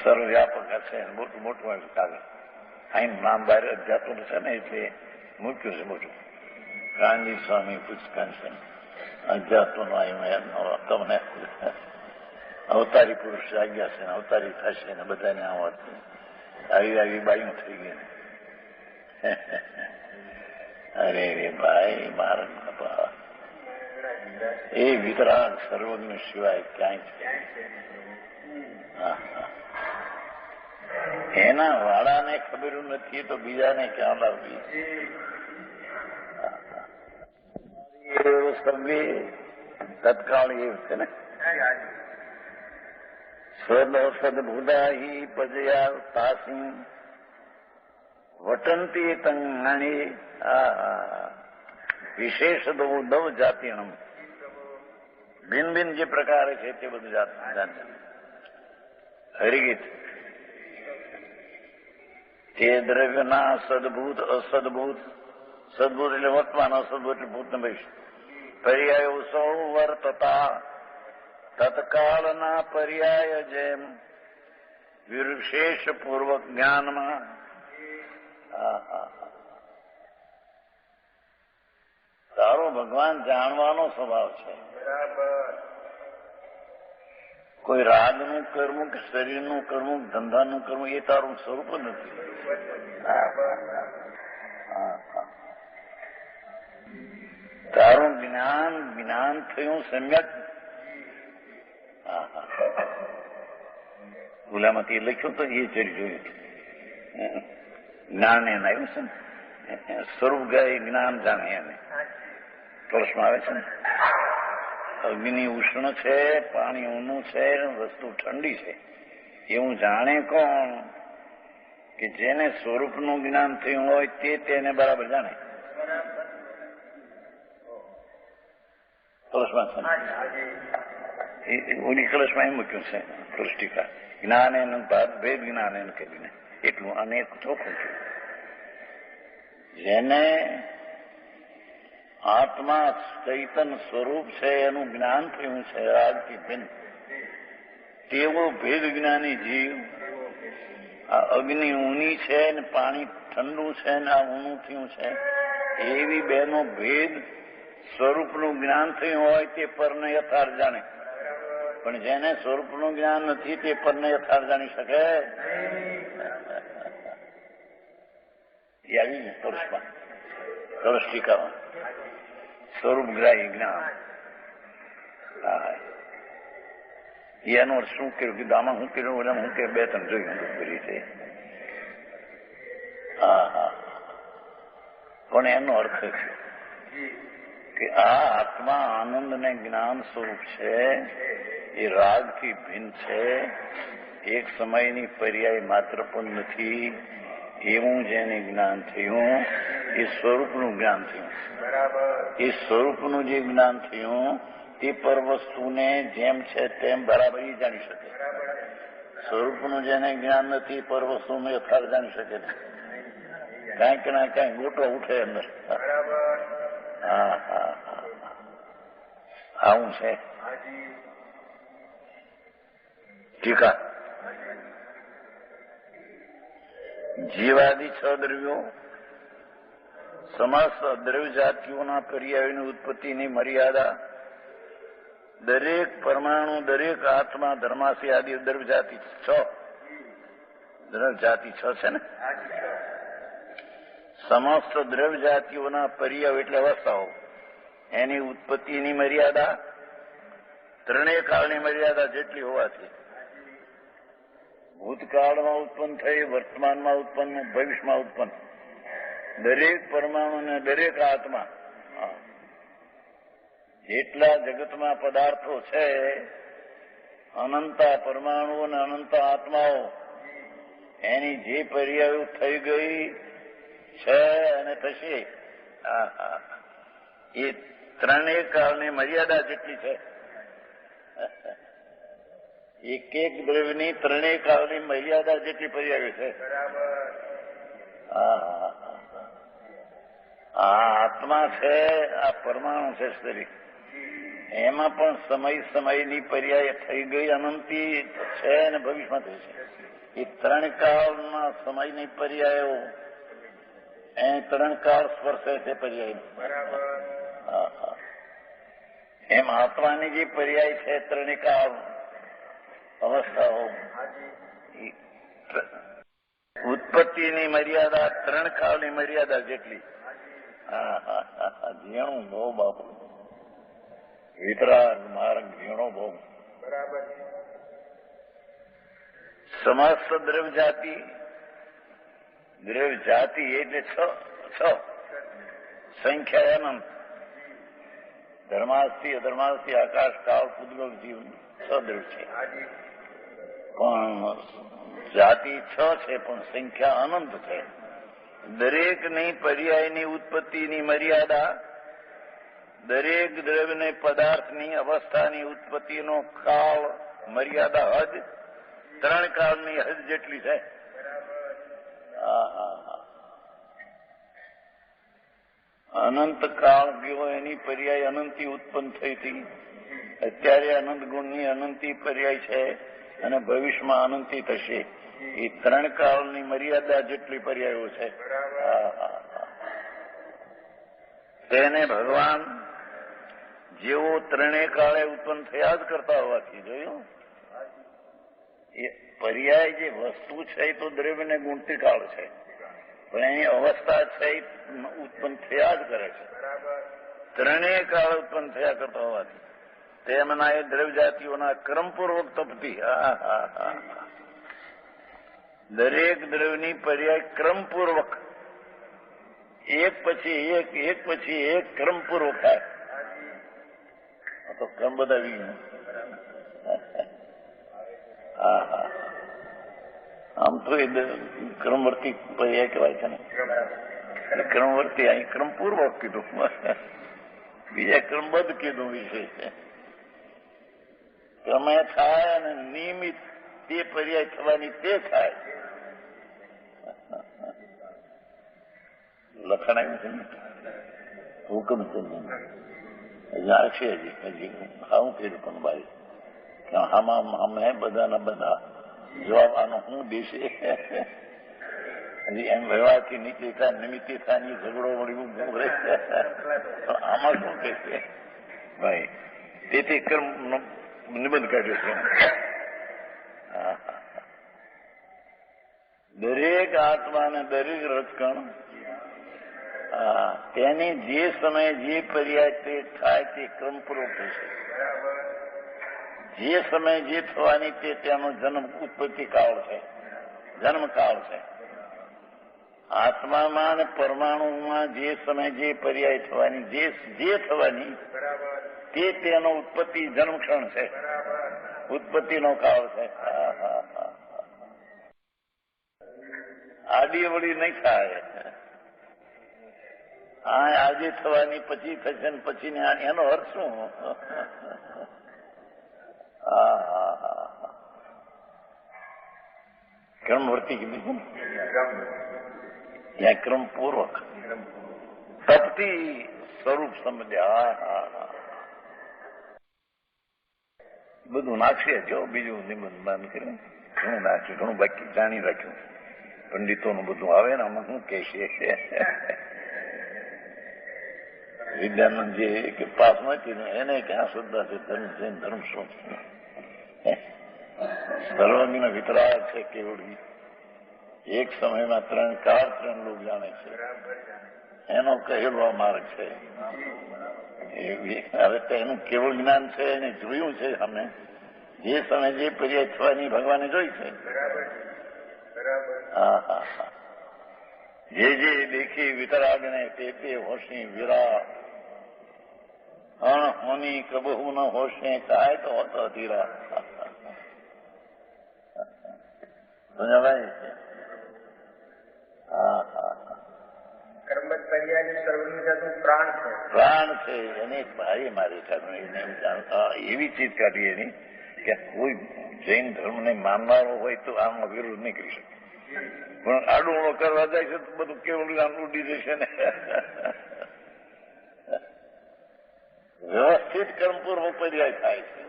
સર્વવ્યાપક હશે મોટું મોટું કાગળ અહીં નામ બહાર જાતું છે ને એટલે મૂક્યું છે મોટું. કાનજી સ્વામી પુસ્તકાંશન અધ્યાત્મનો આવ્યું તમને અવતારી પુરુષ જાગ્યા છે ને અવતારી થશે ને બધાને આ વાત આવી આવી બાયું થઈ ગઈ. અરે રે ભાઈ મારા બાપા એ વિતરાગ સર્વજ્ઞ સિવાય ક્યાંય છે. એના વાળાને ખબર નથી તો બીજાને ક્યાં લાવવી? તત્કાળ એવું છે ને સદભુદા હિ પજયા તાસી વટંતી તંગાણી વિશેષ દવ જાતિણમ ભિન્ન ભિન્ન જે પ્રકારે છે તે બધું જાત હરિગીત તે દ્રવ્યના સદભૂત અસદભૂત. સદભૂત એટલે વર્તમાન, અસદભૂત એટલે ભૂત ને ભવિષ્ય. પર્યાયો સૌ વર્તતા તત્કાળના પર્યાય જેમ વિશેષ પૂર્વક જ્ઞાનમાં. તારો ભગવાન જાણવાનો સ્વભાવ છે. કોઈ રાગનું કરવું કે શરીરનું કરવું, ધંધાનું કરવું એ તારું સ્વરૂપ નથી. તારું જ્ઞાન થયું સમ્યક. ગુલામાંથી લખ્યું તો એ ચડી જોયું જ્ઞાન એને આવ્યું છે ને સ્વરૂપ ગયા જ્ઞાન જાણે એને પ્રશ્ન આવે છે ને. અગ્નિ ઉષ્ણ છે, પાણી ઊનું છે, વસ્તુ ઠંડી છે, એવું જાણે કોણ? કે જેને સ્વરૂપનું જ્ઞાન થયું હોય તેને બરાબર જાણે. ઓલી કલશમાં એમ મૂક્યું છે કૃષ્ટિકા, જ્ઞાન એનું ભેદ જ્ઞાન એને કરીને એટલું, અને એક ચોખ્ખું છે. જેને આત્મા ચૈતન સ્વરૂપ છે એનું જ્ઞાન થયું છે આજથી ભિન્ન, તેવો ભેદ જ્ઞાની જીવ આ અગ્નિ ઊની છે ને પાણી ઠંડુ છે ને આ ઊનું થયું છે એવી બેનો ભેદ સ્વરૂપનું જ્ઞાન થયું હોય તે પરને યથાર્થ જાણે. પણ જેને સ્વરૂપનું જ્ઞાન નથી તે પરને યથાર્થ જાણી શકે? આવી ને પુરુષમાં કલષ્ટિકામાં સ્વરૂપગ્રાહી જ્ઞાન. એનો અર્થ શું કર્યું? કીધું આમાં શું કર્યું, ઓલા શું કર્યું, બે ત્રણ જોયું કરી છે. પણ એનો અર્થ છે કે આ આત્મા આનંદ ને જ્ઞાન સ્વરૂપ છે, એ રાગથી ભિન્ન છે, એક સમયની પર્યાય માત્ર પણ નથી. એવું જેને જ્ઞાન થયું એ સ્વરૂપનું જ્ઞાન થયું. એ સ્વરૂપનું જે જ્ઞાન થયું તે પર વસ્તુને જેમ છે તેમ બરાબર જાણી શકે. સ્વરૂપનું જેને જ્ઞાન નથી પર વસ્તુને યથાર્થ જાણી શકે નહીં. કાંઈક ના કાંઈક ગોટો ઉઠે અંદર. આવું છે. ટીકા જીવાદિ 6 દ્રવ્યો સમસ્ત દ્રવ્ય જાતિઓના પર્યાયોની ઉત્પત્તિની મર્યાદા દરેક પરમાણુ, દરેક આત્મા, ધર્માસી આદિ દ્રવ્ય જાતિ 6 દ્રવ્ય જાતિ 6 છે ને. સમસ્ત દ્રવ્ય જાતિઓના પર્યાય એટલે અવસ્થાઓ, એની ઉત્પત્તિની મર્યાદા ત્રણેય કાળની મર્યાદા જેટલી હોવાથી ભૂતકાળમાં ઉત્પન્ન થઈ, વર્તમાનમાં ઉત્પન્ન, ભવિષ્યમાં ઉત્પન્ન દરેક પરમાણુ અને દરેક આત્મા, જેટલા જગતમાં પદાર્થો છે, અનંત પરમાણુઓ અને અનંત આત્માઓ, એની જે પર્યાયો થઈ ગઈ છે અને થશે, એ ત્રણેય કાળની મર્યાદા જેટલી છે. એક એક દ્રવ્યની ત્રણેય કાળની મર્યાદા જેટલી પર્યાયો છે. આ આત્મા છે, આ પરમાણુ છે શરીર, એમાં પણ સમયની પર્યાય થઈ ગઈ, અનંતી છે અને ભવિષ્યમાં થશે. એ ત્રણ કાળના સમયની પર્યાયો એ ત્રણ કાળ સ્પર્શે છે પર્યાય. એમ આત્માની જે પર્યાય છે ત્રણેય કાળ અવસ્થાઓ, ઉત્પત્તિની મર્યાદા ત્રણ કાળની મર્યાદા જેટલી. ઝીણું બહુ બાપુ, વિતરાગ માર્ગ ઝીણો બહુ. સમસ્ત દ્રવ્ય જાતિ, દ્રવ્ય જાતિ એટલે 6 સંખ્યા અનંત, ધર્માસ્થી અધર્માસ્થી આકાશ કાળ પૂતગલ જીવ 6 દ્રવ્ય છે. પણ જાતિ 6 છે પણ સંખ્યા અનંત છે. દરેકની પર્યાયની ઉત્પત્તિની મર્યાદા, દરેક દ્રવ્યને પદાર્થની અવસ્થાની ઉત્પત્તિનો કાળ મર્યાદા હદ ત્રણ કાળની હદ જેટલી છે. અનંત કાળ ગયો એની પર્યાય અનંતી ઉત્પન્ન થઈ હતી. અત્યારે અનંત ગુણની અનંતી પર્યાય છે અને ભવિષ્યમાં અનંતી થશે. એ ત્રણ કાળની મર્યાદા જેટલી પર્યાયો છે. તેને ભગવાન જેવો ત્રણેય કાળે ઉત્પન્ન થયા જ કરતા હોવાથી જોયું, એ પર્યાય જે વસ્તુ છે એ તો દ્રવ્યને ગુણતી કાળ છે, પણ એની અવસ્થા છે એ ઉત્પન્ન થયા જ કરે છે. ત્રણેય કાળ ઉત્પન્ન થયા કરતા હોવાથી તેમના એ દ્રવ્ય જાતિઓના ક્રમપૂર્વક તપતી. દરેક દ્રવ્યની પર્યાય ક્રમપૂર્વક એક પછી એક ક્રમપૂર્વક થાય. તો ક્રમ બતાવી ગયો. હા હા, આમ તો એ ક્રમવર્તી પર્યાય કહેવાય છે ને. ક્રમવર્તી અહીં ક્રમપૂર્વક કીધું, બીજા ક્રમબદ્ધ કીધું વિશે છે. ક્રમે થાય અને નિયમિત તે પર્યાય થવાની તે થાય. લખણ આવ્યું છે ને, હુકમ છે છે હજી હાવું કર્યું પણ ભાઈ કે આમાં અમે બધાના બધા જવાબ આનો હું દેશે. હજી એમ વ્યવહારથી નીચે થાય નિમિત્તે થાય ની ઝઘડો મળ્યું પણ આમાં શું કે છે ભાઈ? તેથી કર્મ નિબંધ કાઢ્યો છે. દરેક આત્મા અને દરેક રજકણ તેની જે સમયે જે પર્યાય તે થાય તે ક્રમપૂર્વક થશે. જે સમયે જે થવાની તે તેનો જન્મ ઉત્પત્તિ કાળ છે, જન્મકાળ છે. આત્મામાં અને પરમાણુમાં જે સમયે જે પર્યાય થવાની જે થવાની તે તેનો ઉત્પત્તિ જન્મક્ષણ છે, ઉત્પત્તિનો કાળ છે. આડી અવળી નહીં થાય. આજે થવાની પછી થશે ને પછી એનો અર્થ શું? ક્રમવર્તી કીધું ને, ત્યાં ક્રમપૂર્વક તપતી સ્વરૂપ સમજ્યા. બધું નાખશે જો, બીજું નિબંધ બંધ કર્યું, ઘણું નાખ્યું, ઘણું બાકી જાણી રાખ્યું. પંડિતોનું બધું આવે ને આમાં શું કહેશે? વિદ્યાનંદ જે કે પાસ નથી એને ક્યાં શ્રદ્ધા છે? ધર્મ છે, ધર્મ શું છે? સર્વજ્ઞ વિતરાગ છે કેવડી. એક સમયમાં 3 લોક જાણે છે, એનો કહેલો આ માર્ગ છે. હવે તો એનું કેવળ જ્ઞાન છે, એને જોયું છે. અમે જે સમય જે પર્યાય થવાની ભગવાને જોઈ છે. હા હા હા, જે દેખી વિતરાગને તે હોશી વિરા હોની કબહુ ન હોશે કાય તો હોતો ધીરા. સમજાય છે? હા હા, પ્રાણ છે એને ભાઈ મારી ઠાકોર એવી ચીજ કાઢી એની કે કોઈ જૈન ધર્મને માનનારો હોય તો આમાં વિરોધ નહીં કરી શકે. પણ આડું કરવા જાય છે તો બધું કેવળ આમ ઉડી જશે ને. વ્યવસ્થિત કર્મપૂર્વક પર્યાય થાય છે.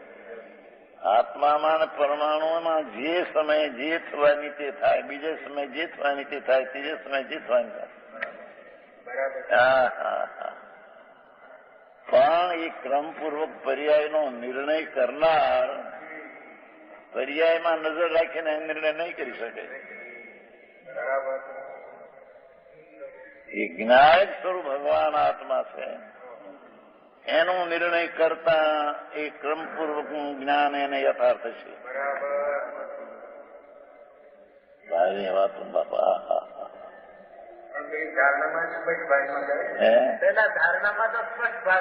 આત્મામાં અને પરમાણુમાં જે સમયે જે થવાની તે થાય, બીજે સમયે જે થવાની તે થાય, ત્રીજે સમયે જે થવાની થાય. પણ એ ક્રમપૂર્વક પર્યાયનો નિર્ણય કરનાર પર્યાયમાં નજર રાખીને નિર્ણય નહીં કરી શકે. એ જ્ઞાન સ્વરૂપ ભગવાન આત્મા છે, એનો નિર્ણય કરતા એ ક્રમપૂર્વકનું જ્ઞાન એને યથાર્થ છે. સારી વાત બાપા.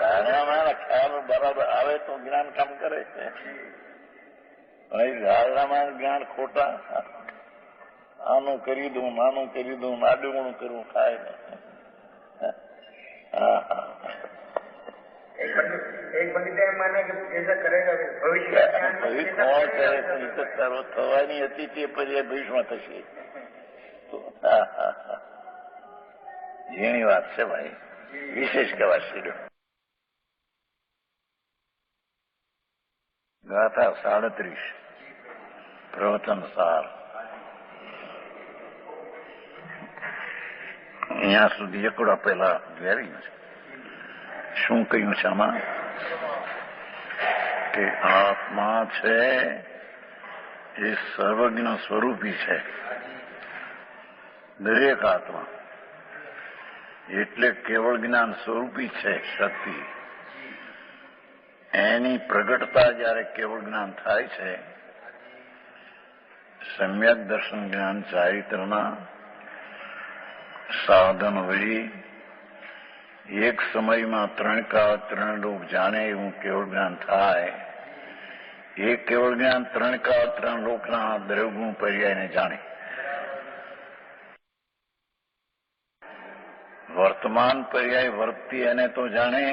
ધારણામાં ખ્યાલ બરાબર આવે તો જ્ઞાન કામ કરે છે. ધારણામાં જ્ઞાન ખોટા, આનું કરી દઉં, નાનું કરી દઉં, આડું કરવું થાય ને. થવાની હતી તે પર્યાય ભવિષ્યમાં થશે. ઝીણી વાત છે ભાઈ, વિશેષ કહેવાશે. ગાથા 37 પ્રવચન સાર. અહીંયા સુધી એકડો પેલા ઘેરી શું કહ્યું છે આમાં? કે આત્મા છે એ સર્વજ્ઞ સ્વરૂપી છે. દરેક આત્મા એટલે કેવળ જ્ઞાન સ્વરૂપી છે. શક્તિ એની પ્રગટતા જયારે કેવળ જ્ઞાન થાય છે, સમ્યક દર્શન જ્ઞાન ચારિત્રના સાધન વળી એક સમયમાં ત્રણ કાળ ત્રણ રૂપ જાણે એવું કેવળ જ્ઞાન થાય. એ કેવળ જ્ઞાન ત્રણ કાળ ત્રણ લોકના દ્રવગુણ પર્યાયને જાણે. વર્તમાન પર્યાય વર્તતી એને તો જાણે,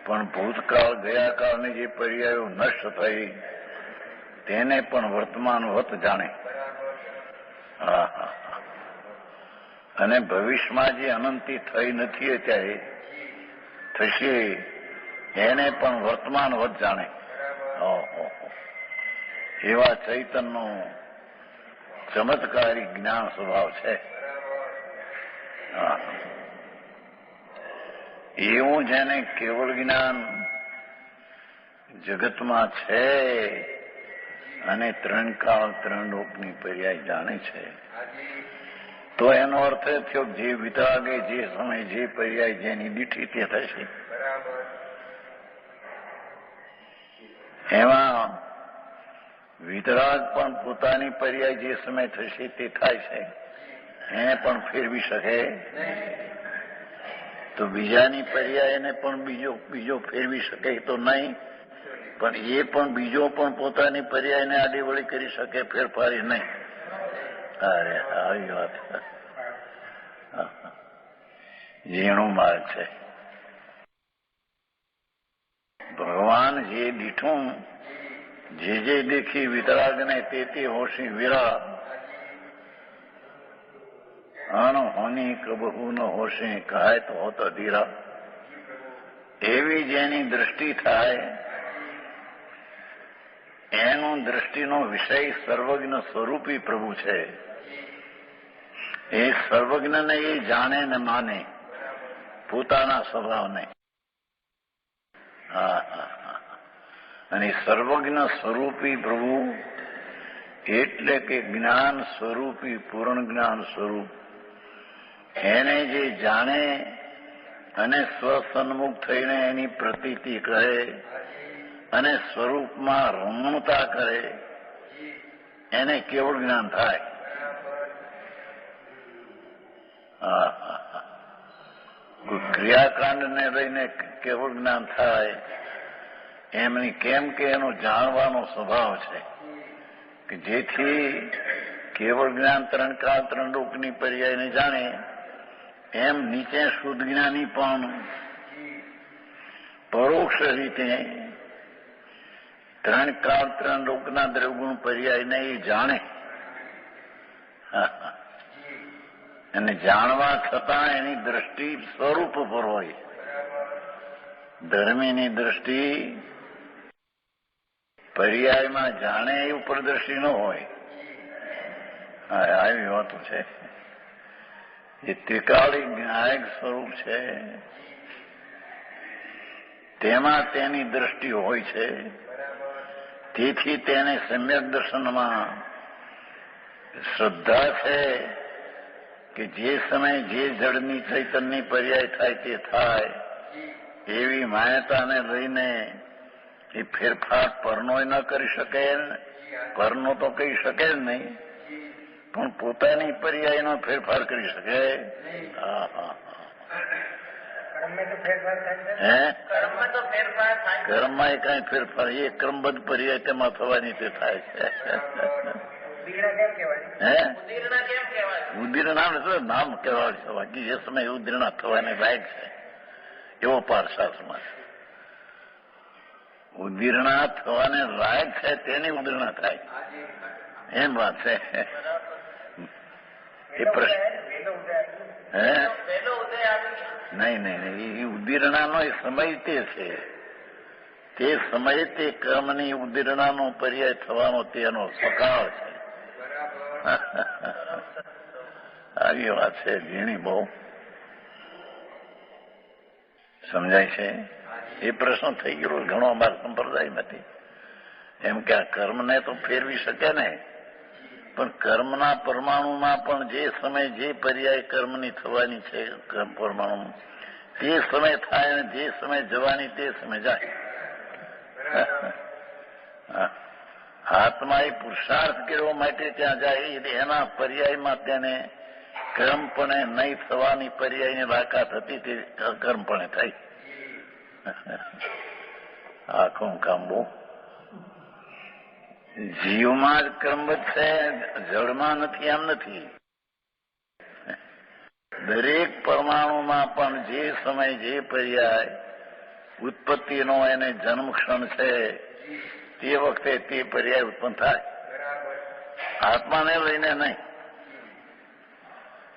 પણ ભૂતકાળ ગયા કાળની જે પર્યાયો નષ્ટ થઈ તેને પણ વર્તમાન વત જાણે. અને ભવિષ્યમાં જે અનંતી થઈ નથી અત્યારે થશે એને પણ વર્તમાન વત જાણે. એવા ચૈતનનો ચમત્કારી જ્ઞાન સ્વભાવ છે. એવું જેને કેવળ જ્ઞાન જગતમાં છે અને ત્રણ કાળ ત્રણ લોકની પર્યાય જાણે છે, તો એનો અર્થ એ થયો જે વિતરાગે જે સમય જે પર્યાય જેની દીઠી તે થશે. એમાં વિતરાગ પણ પોતાની પર્યાય જે સમય થશે તે થાય છે, એને પણ ફેરવી શકે. તો બીજાની પર્યાય એને પણ બીજો ફેરવી શકે તો નહીં, પણ એ પણ બીજો પણ પોતાની પર્યાયને આડીવળી કરી શકે, ફેરફારી નહીં. અરે આવી વાત ઝીણું માર્ગ છે. ભગવાન જે દીઠું જે દેખી વિતરાગને તે હોશી વિરા આનો હોની કબહુ ન હોશે કહાય તો હોત અધીરા. એવી જેની દ્રષ્ટિ થાય એનો દ્રષ્ટિનો વિષય સર્વજ્ઞ સ્વરૂપી પ્રભુ છે. એ સર્વજ્ઞને એ જાણે ને માને પોતાના સ્વભાવને. અને સર્વજ્ઞ સ્વરૂપી પ્રભુ એટલે કે જ્ઞાન સ્વરૂપી પૂર્ણ જ્ઞાન સ્વરૂપ એને જે જાણે અને સ્વસન્મુખ થઈને એની પ્રતીતિ કરે અને સ્વરૂપમાં રમણતા કરે એને કેવળ જ્ઞાન થાય. ક્રિયાકાંડને લઈને કેવળ જ્ઞાન થાય એમની કેમ કે એનો જાણવાનો સ્વભાવ છે કે જેથી કેવળ જ્ઞાન ત્રણ કાળ ત્રણ લોકની પર્યાયને જાણે એમ નીચે શુદ્ધ જ્ઞાની પણ પરોક્ષ રીતે ત્રણ કાળ ત્રણ લોકના દ્રવગુણ પર્યાયને એ જાણે. અને જાણવા છતાં એની દ્રષ્ટિ સ્વરૂપ પર હોય. ધર્મીની દ્રષ્ટિ પર્યાયમાં જાણે એ ઉપર દ્રષ્ટિ ન હોય. આવી વાતો છે. એ ત્રિકાળી જ્ઞાયક સ્વરૂપ છે, તેમાં તેની દ્રષ્ટિ હોય છે. તેથી તેને સમ્યક દર્શનમાં શ્રદ્ધા છે કે જે સમય જે જળની ચૈતનની પર્યાય થાય તે થાય. એવી માન્યતાને લઈને એ ફેરફાર પરનો ન કરી શકે, પરનો તો કહી શકે જ નહીં, પણ પોતાની પર્યાયનો ફેરફાર કરી શકે. કર્મમાં એ કઈ ફેરફાર એ ક્રમબદ્ધ પર્યાય તેમાં થવાની તે થાય છે. ઉદીર્ણા નામ કહેવાય છે, બાકી જે સમય ઉદીર્ણા થવાની લાયક છે એવો પારશાસ્ત્રમાં છે. ઉદીર્ણા થવાને લાયક છે તેની ઉદીર્ણા થાય એમ વાત છે. એ પ્રશ્ન નહીં એ ઉદીર્ણાનો એ સમય તે છે, તે સમયે તે કર્મની ઉદીર્ણાનો પર્યાય થવાનો તેનો સકાળ છે. આવી વાત છે ઝીણી બહુ સમજાય છે. એ પ્રશ્ન થઈ ગયો ઘણો અમારા સંપ્રદાયમાંથી એમ કે આ કર્મને તો ફેરવી શકે ને, પણ કર્મના પરમાણુમાં પણ જે સમય જે પર્યાય કર્મની થવાની છે પરમાણુ તે સમય થાય અને જે સમય જવાની તે સમય જાય. આત્મા એ પુરુષાર્થ કરવા માટે ત્યાં જાય એના પર્યાયમાં તેને અક્રમપણે નહીં થવાની પર્યાયની લાકાત હતી તે અકર્મપણે થઈ. આખું કામ બહુ જીવમાં જ ક્રમબદ્ધ છે, જળમાં નથી એમ નથી. દરેક પરમાણુમાં પણ જે સમય જે પર્યાય ઉત્પત્તિનો એને જન્મક્ષણ છે તે વખતે તે પર્યાય ઉત્પન્ન થાય, આત્માને લઈને નહીં.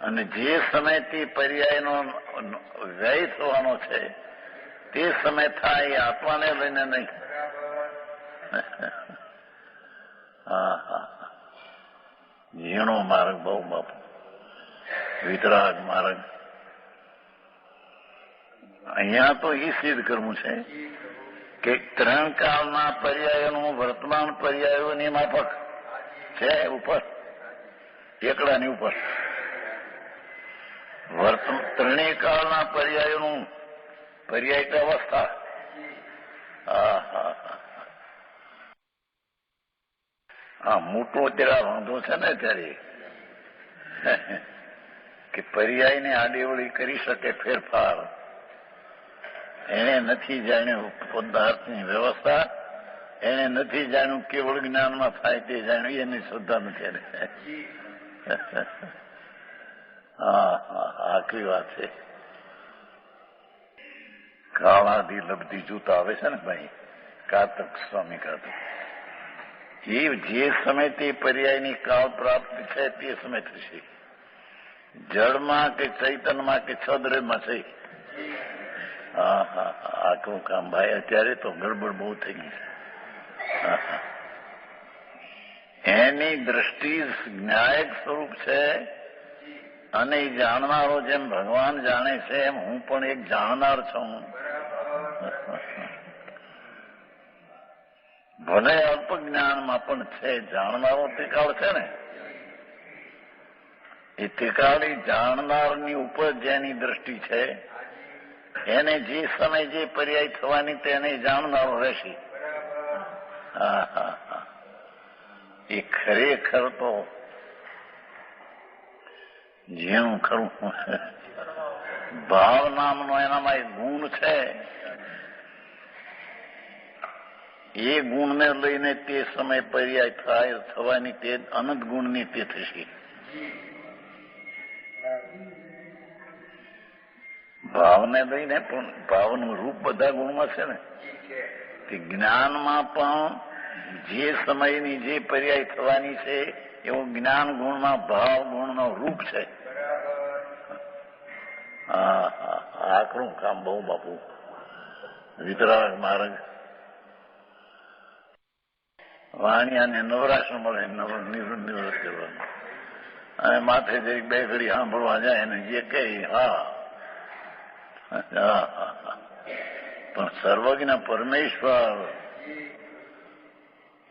અને જે સમય તે પર્યાયનો વ્યય થવાનો છે તે સમય થાય એ આત્માને લઈને નહીં. હા હા, ઝીણો માર્ગ બહુ બાપુ, વિતરાગ માર્ગ. અહીંયા તો એ સિદ્ધ કરવું છે કે ત્રણ કાળના પર્યાયોનું વર્તમાન પર્યાયોની માફક છે, ઉપર એકડાની ઉપર. ત્રણેય કાળના પર્યાયોનું પર્યાય અવસ્થા. હા હા હા, મોટો અત્યારે વાંધો છે ને ત્યારે કે પર્યાયને આડેવડી કરી શકે ફેરફાર, એને નથી જાણ્યું પદાર્થની વ્યવસ્થા, એને નથી જાણ્યું કેવળ જ્ઞાનમાં થાય તે જાણ્યું, એની શ્રદ્ધા નથી. હા હા, આખી વાત છે. કાળાદી લબ્ધી જૂતા આવે છે ને ભાઈ, કાતક સ્વામી કાતક, એ જે સમય તે પર્યાયની કાળ પ્રાપ્ત છે તે સમય થશે. જળમાં કે ચૈતનમાં કે છદ્રમાં છે. હા હા, આખું કામ ભાઈ. અત્યારે તો ગડબડ બહુ થઈ ગઈ છે. એની દ્રષ્ટિ જ્ઞાયક સ્વરૂપ છે અને એ જાણનારો જેમ ભગવાન જાણે છે એમ હું પણ એક જાણનાર છું. ભલે અલ્પ જ્ઞાનમાં પણ છે, જાણનારો ત્રિકાળ છે ને, એ ત્રિકાળી જાણનારની ઉપર જેની દ્રષ્ટિ છે એને જે સમય જે પર્યાય થવાની તેને જાણનારો રહેશે. હા હા હા, એ ખરેખર તો જેનું ખરું ભાવ નામનો એનામાં એક ગુણ છે. એ ગુણને લઈને તે સમય પર્યાય થાય થવાની તે અનંત ગુણની તે થશે. ભાવને લઈને પણ ભાવનું રૂપ બધા ગુણમાં છે ને, તે જ્ઞાનમાં પણ જે સમયની જે પર્યાય થવાની છે એવું જ્ઞાન ગુણમાં ભાવ ગુણનો રૂપ છે. હા હા, આકરું કામ બહુ બાપુ, વિતરાગ માર્ગ. વાણિયાને નવરાશ મળે, નિવૃત્ત કરવાનું, અને માથે જઈ બે ઘડી સાંભળવા જાય ને જે કહે હા. પણ સર્વજ્ઞ પરમેશ્વર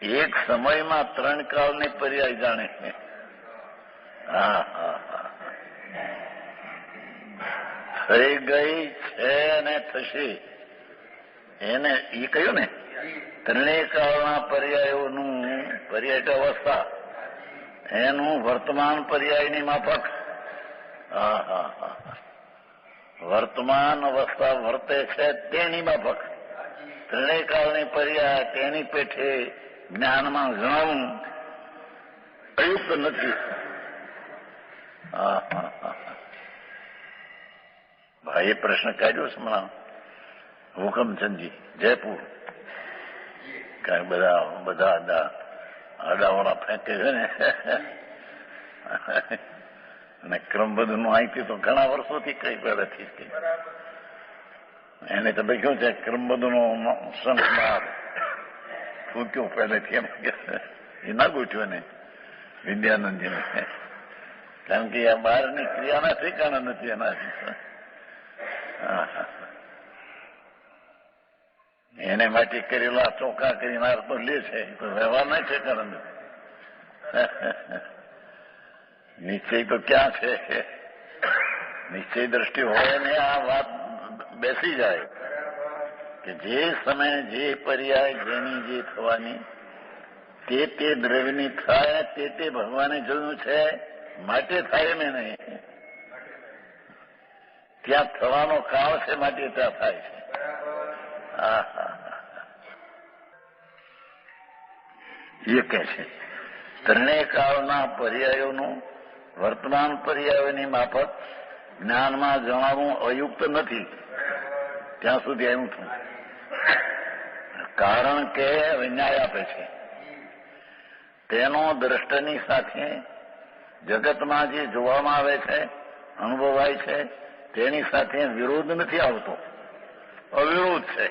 એક સમયમાં ત્રણ કાળની પર્યાય જાણે. હા હા હા, થઈ ગઈ છે ને થશે. એને એ કહ્યું ને ત્રણેય કાળના પર્યાયોનું પર્યાય અવસ્થા, એનું વર્તમાન પર્યાયની માફક. હા હા હા, વર્તમાન અવસ્થા વર્તે છે તેની માફક ત્રણેય કાળની પર્યાય તેની પેઠે જ્ઞાનમાં જણાવું અયુક્ત નથી. હા હા હા, ભાઈએ પ્રશ્ન કાઢ્યો છે હમણાં, હુકમચંદજી જયપુર, કારણ બધા આડાવાળા ફેંકે છે ને, અને ક્રમબદ્ધનું અહીંથી તો ઘણા વર્ષોથી કઈ પહેલેથી જ કઈ એને તો લખ્યું છે ક્રમબદ્ધનો સંસ્કાર ફૂક્યો પહેલેથી, એમ એ ના ગોઠ્યું ને વિદ્યાનંદજીને, કારણ કે આ બહારની ક્રિયાના ઠેકાણા નથી એના. એને માટે કરેલા ચોખ્ખા કરીને તો લે છે, તો વ્યવહાર ના ઠેકાણા નથી. નિશ્ચય તો ક્યાં છે? નિશ્ચય દ્રષ્ટિ હોય ને આ વાત બેસી જાય કે જે સમય જે પર્યાય જેની જે થવાની તે દ્રવ્યની થાય તે ભગવાને જોયું છે માટે થાય એમ નહીં. ત્યાં થવાનો કાળ છે માટે ત્યાં થાય છે. એ કે છે ત્રણેય કાળના પર્યાયોનું વર્તમાન પર્યાયોની માફક જ્ઞાનમાં જણાવવું અયુક્ત નથી. ત્યાં સુધી આવ્યું છું. કારણ કે ન્યાય આપે છે તેનો દ્રષ્ટની સાથે જગતમાં જે જોવામાં આવે છે, અનુભવાય છે, તેની સાથે વિરોધ નથી આવતો, અવિરોધ છે.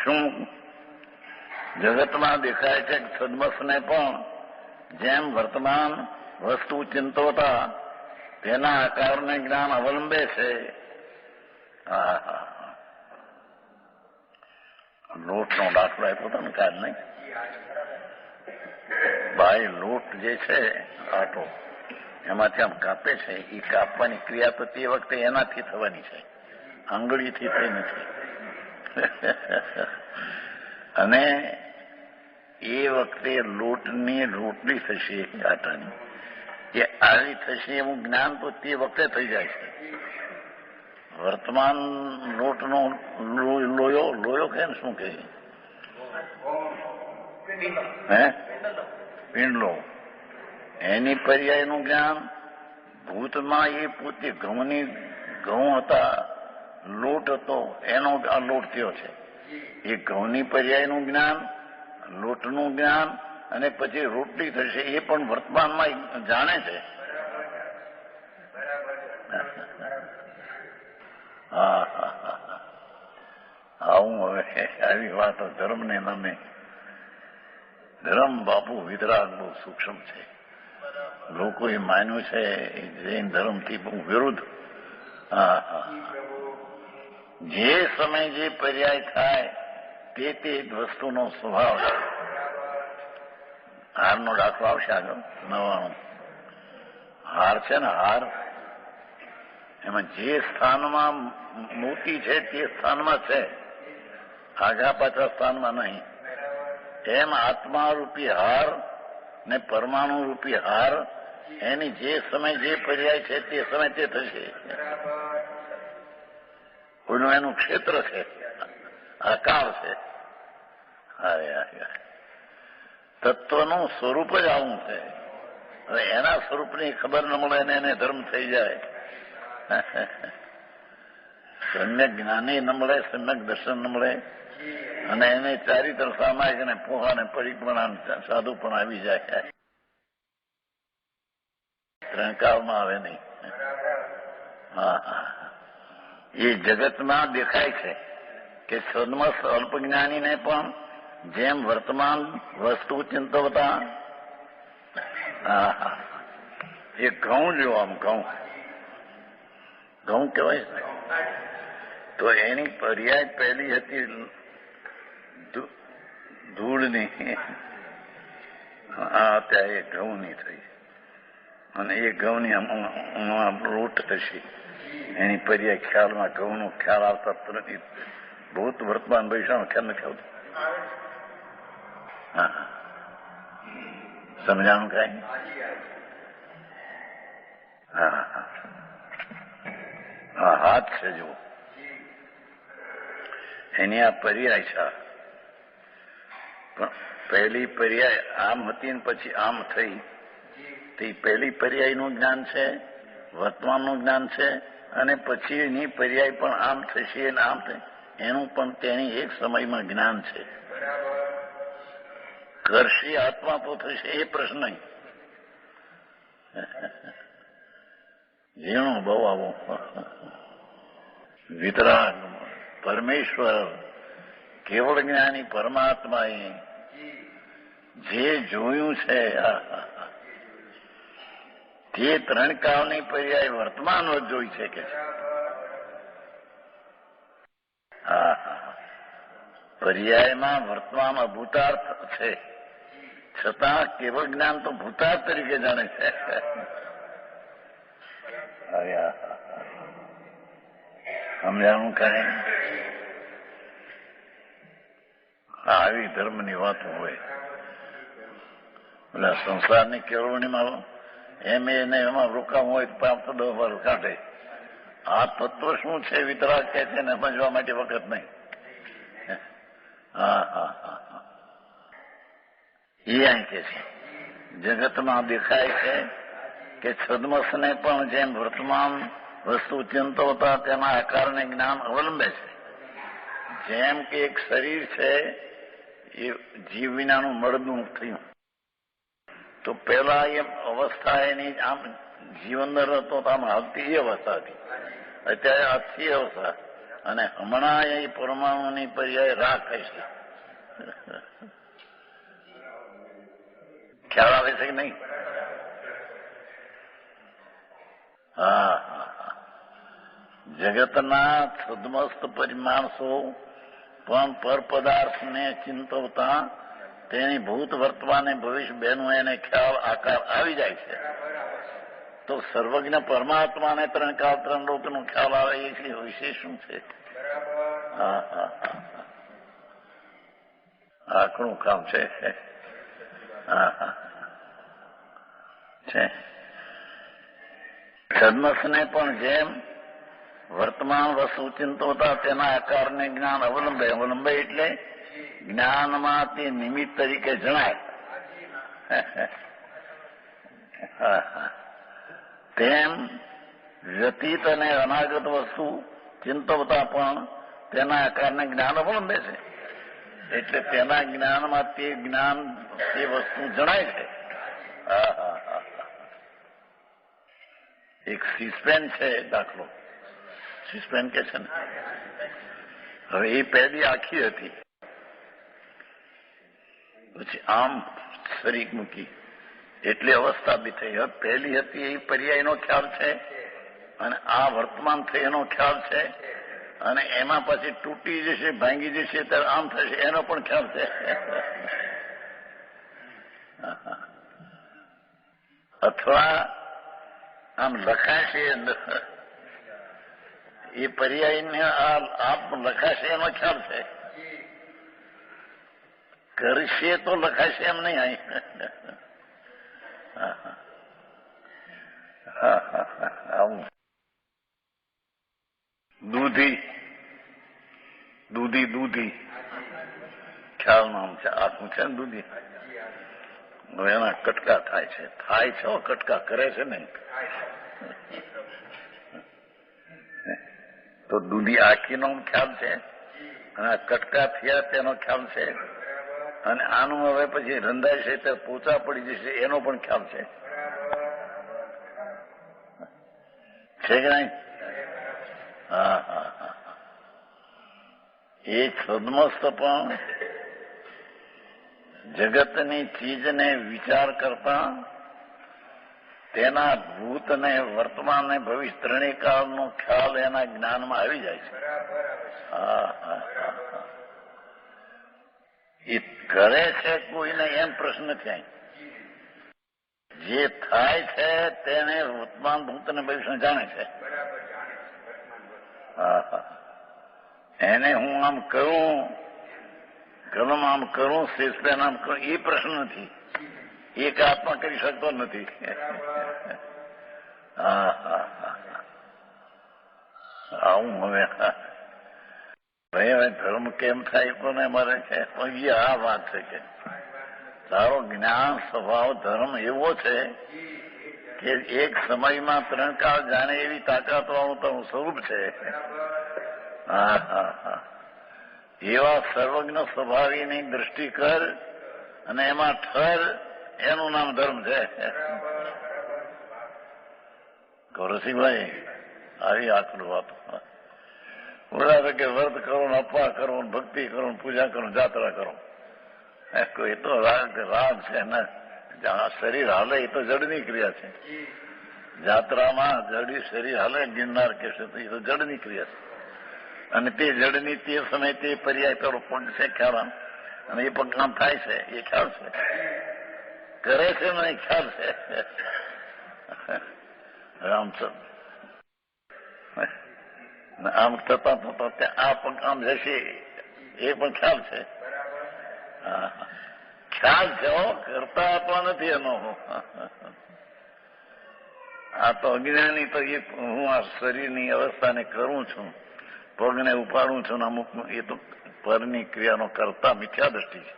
શું જગતમાં દેખાય છે કે સદમસને પણ જેમ વર્તમાન વસ્તુ ચિંતવતા તેના આકારને જ્ઞાન અવલંબે છે. લોટનો દાખલો આપ્યો હતો ને કાલ નહીં? ભાઈ લોટ જે છે આટો એમાંથી આમ કાપે છે, એ કાપવાની ક્રિયા તો તે વખતે એનાથી થવાની છે, આંગળીથી થઈ નથી. અને એ વખતે લોટની રોટલી થશે આટાની, એ આવી થશે એવું જ્ઞાન તો તે વખતે થઈ જાય છે. વર્તમાન લોટનો લોયો કે શું કહે પિંડલો, એની પર્યાયનું જ્ઞાન ભૂતમાં એ પોતે ઘઉં હતા, લોટ હતો, એનો આ લોટ થયો છે. એ ઘઉંની પર્યાયનું જ્ઞાન, લોટનું જ્ઞાન, અને પછી રોટલી થશે એ પણ વર્તમાનમાં જાણે છે. આવું હવે આવી વાતો ધર્મને નામે. ધર્મ બાપુ વિતરાગ બહુ સૂક્ષ્મ છે. લોકોએ માન્યું છે જૈન ધર્મથી બહુ વિરુદ્ધ. જે સમય જે પર્યાય થાય તે જ વસ્તુનો સ્વભાવ છે. હારનો દાખલો આવશે આગળ 99. હાર છે ને, હાર એમાં જે સ્થાનમાં મોતી છે તે સ્થાનમાં છે, આગા પાછા સ્થાનમાં નહીં. એમ આત્મા રૂપી હાર ને પરમાણુ રૂપી હાર, એની જે સમય જે પર્યાય છે તે સમય તે થશે. કોઈનું એનું ક્ષેત્ર છે, આકાર છે. તત્વનું સ્વરૂપ જ આવું છે. હવે એના સ્વરૂપની ખબર ન મળે ને એને ધર્મ થઈ જાય. સમ્યક જ્ઞાની ન મળે, સમ્યક દર્શન ન મળે, અને એને ચારિત્ર સામાયિક અને પોહા ને પરિક્રમણા સાધુ પણ આવી જાય. ત્રણકાળમાં આવે નહીં. એ જગતમાં દેખાય છે કે સદમસ અલ્પજ્ઞાનીને પણ જેમ વર્તમાન વસ્તુ ચિંતવતા, એ ઘઉં જો આમ ઘઉં કહેવાય છે, તો એની પર્યાય પહેલી હતી ધૂળની, અત્યારે એ ઘઉંની થઈ, અને એ ઘઉંની રોટ થશે. એની પર્યાય ખ્યાલમાં ઘઉંનો ખ્યાલ આવતા ભૂત વર્તમાન ભવિષ્યનો ખ્યાલ નથી આવતો. સમજાણું કાંઈ? હા, હાથ છે જો, એની આ પર્યાય છે. પણ પહેલી પર્યાય આમ હતી ને પછી આમ થઈ, તે પહેલી પર્યાયનું જ્ઞાન છે, વર્તમાનનું જ્ઞાન છે, અને પછી એની પર્યાય પણ આમ થશે ને આમ થશે, એનું પણ તેની એક સમયમાં જ્ઞાન છે. કરશે આત્મા તો થશે એ પ્રશ્ન નહીં. ઝીણો બહુ આવો વિતરાગ પરમેશ્વર કેવળ જ્ઞાની પરમાત્માએ જે જોયું છે તે ત્રણ કાળની પર્યાય વર્તમાન જ જોઈ છે કે પર્યાયમાં વર્તમાન ભૂતાર્થ છે, છતાં કેવળ જ્ઞાન તો ભૂતાર્થ તરીકે જાણે છે. સમજાણું કાંઈ? આવી ધર્મની વાતો હોય. એટલે સંસારની કેળવણીમાં એમ એને એમાં રોકાવું હોય તો 5 તો 10 વાર કાઢે, આ તત્વ શું છે વિતરાગ કે છે ને સમજવા માટે વખત નહીં. હા હા હા હા એ અહીં કે છે જગતમાં દેખાય છે કે છદ્મસને પણ જેમ વર્તમાન વસ્તુ ચિંતવતા તેના આકારને જ્ઞાન અવલંબે છે. જેમ કે એક શરીર છે એ જીવ વિનાનું મળદનું થયું તો પેલા એ અવસ્થા એની આમ જીવન હતો તો આમ હાલતી એ અવસ્થા હતી. અત્યારે આથી અવસ્થા અને હમણાં એ પરમાણુની પર્યાય રાખ છે. ખ્યાલ આવે છે કે નહીં? હા હા હા જગતના છદ્મસ્ત પરિમાણસો પણ પર પદાર્થને ચિંતવતા તેની ભૂત વર્તમાન ભવિષ્ય બેનું એને ખ્યાલ આકાર આવી જાય છે. તો સર્વજ્ઞ પરમાત્માને ત્રણ કાળ ત્રણ લોકનો ખ્યાલ આવે એ વિશેષ શું છે? હા હા હા આખરું કામ છે. હા હા છે છદ્મસને પણ જેમ વર્તમાન વસ્તુ ચિંતવતા તેના આકારને જ્ઞાન અવલંબે. અવલંબે એટલે જ્ઞાનમાં તે નિમિત્ત તરીકે જણાય. તેમ વ્યતીત અને અનાગત વસ્તુ ચિંતવતા પણ તેના આકારને જ્ઞાન અવલંબે છે. એટલે તેના જ્ઞાનમાં તે જ્ઞાન તે વસ્તુ જણાય છે. એક સીસ્પેન છે દાખલો. સીસ્પેન કે છે ને હવે એ પહેલી આખી હતી પછી આમ શરીક મૂકી એટલી અવસ્થા બી થઈ. હવે પહેલી હતી એ પર્યાયનો ખ્યાલ છે અને આ વર્તમાન થઈ એનો ખ્યાલ છે અને એમાં પછી તૂટી જશે ભાંગી જશે ત્યારે આમ થશે એનો પણ ખ્યાલ છે. અથવા આમ લખાશે એ પર્યાયને આપ લખાશે એનો ખ્યાલ છે. કરશે તો લખાશે એમ નહીં. અહીં આવું દૂધી દૂધી દૂધી ખ્યાલ નામ છે આખું છે ને દૂધી. હવે એના કટકા થાય છે કટકા કરે છે નહીં તો દૂધી આખીનો ખ્યાલ છે અને કટકા થયા તેનો ખ્યાલ છે અને આનું હવે પછી રંધાય છે ત્યારે પોચા પડી જશે એનો પણ ખ્યાલ છે કે નહીં? હા હા હા એ છદ્મસ્ત પણ જગતની ચીજને વિચાર કરતા તેના ભૂત ને વર્તમાન ને ભવિષ્ય ત્રણેય કાળનો ખ્યાલ એના જ્ઞાનમાં આવી જાય છે. હા હા હા એ કરે છે કોઈને એમ પ્રશ્ન છે. જે થાય છે તેને વર્તમાન ભૂત અને ભવિષ્ય જાણે છે. હા હા એને હું આમ કરું કલમ આમ કરું શેષપેન આમ કરું એ પ્રશ્ન નથી. એક આત્મા કરી શકતો નથી. હા હા હા આવું હવે ધર્મ કેમ થાય કોને મારે છે પણ એ આ વાત છે કે તારો જ્ઞાન સ્વભાવ ધર્મ એવો છે કે એક સમયમાં ત્રણ કાળ જાણે એવી તાકાત વાળું તારું સ્વરૂપ છે. હા હા હા એવા સર્વજ્ઞ સ્વભાવીની દ્રષ્ટિ કર અને એમાં ઠર એનું નામ ધર્મ છે. ગૌરસિંહભાઈ આવી આટલું વાત બોલા કે વ્રત કરો ને અપવા કરો ને ભક્તિ કરો ને પૂજા કરો જાત્રા કરો. કોઈ તો રાગ છે ને શરીર હાલે એ તો જડની ક્રિયા છે. જાત્રામાં જડી શરીર હાલે ગિરનાર કે છે તો એ તો જડની ક્રિયા છે અને તે જડની તે સમયે તે પર્યાય પેલો પગ છે ખ્યાલ અને એ પગમાં થાય છે એ ખ્યાલ છે કરે છે ને એ ખ્યાલ છે. રામચંદ્ર આમ થતા થતા ત્યાં આ પગ આમ જશે એ પણ ખ્યાલ છે. ખ્યાલ છે કરતા આપવા નથી એનો. આ તો અજ્ઞાની તો એ હું આ શરીરની અવસ્થાને કરું છું, પગને ઉપાડું છું ને અમુક એ તો પરની ક્રિયાનો કરતા મિથ્યા દ્રષ્ટિ છે.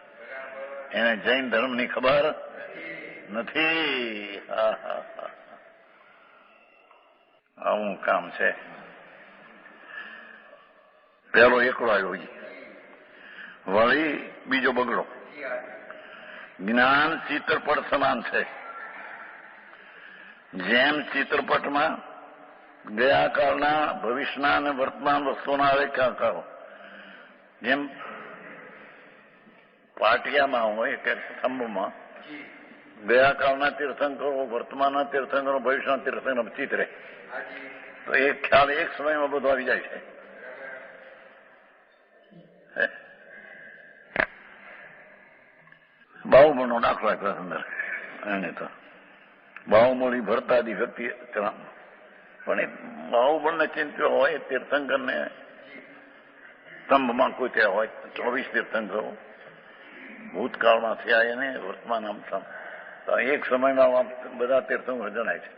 એને જૈન ધર્મની ખબર નથી. આવું કામ છે. પેલો એકલો આવ્યો, વળી બીજો બગડો. જ્ઞાન ચિત્રપટ સમાન છે. જેમ ચિત્રપટમાં ગયા કાળના, ભવિષ્યના અને વર્તમાન વસ્તુના રેખાંકનો, જેમ પાટિયામાં હોય કે સ્તંભમાં ગયા કાળના તીર્થંકરો, વર્તમાનના તીર્થંકરો, ભવિષ્યના તીર્થંકરો ચિત્રે, તો એ ખ્યાલ એક સમયમાં બધો આવી જાય છે. બાહુબળનો દાખલો આપ્યો અંદર. એને તો બાહુબળી ભરતાદી વ્યક્તિ, પણ એ બાહુબળને ચિંત્યો હોય તીર્થંકરને સ્તંભમાં કોઈ ત્યાં હોય 24 તીર્થંકરો ભૂતકાળમાં થયા એને વર્તમાન આમ તો એક સમયમાં બધા તીર્થંકરો જણાય છે.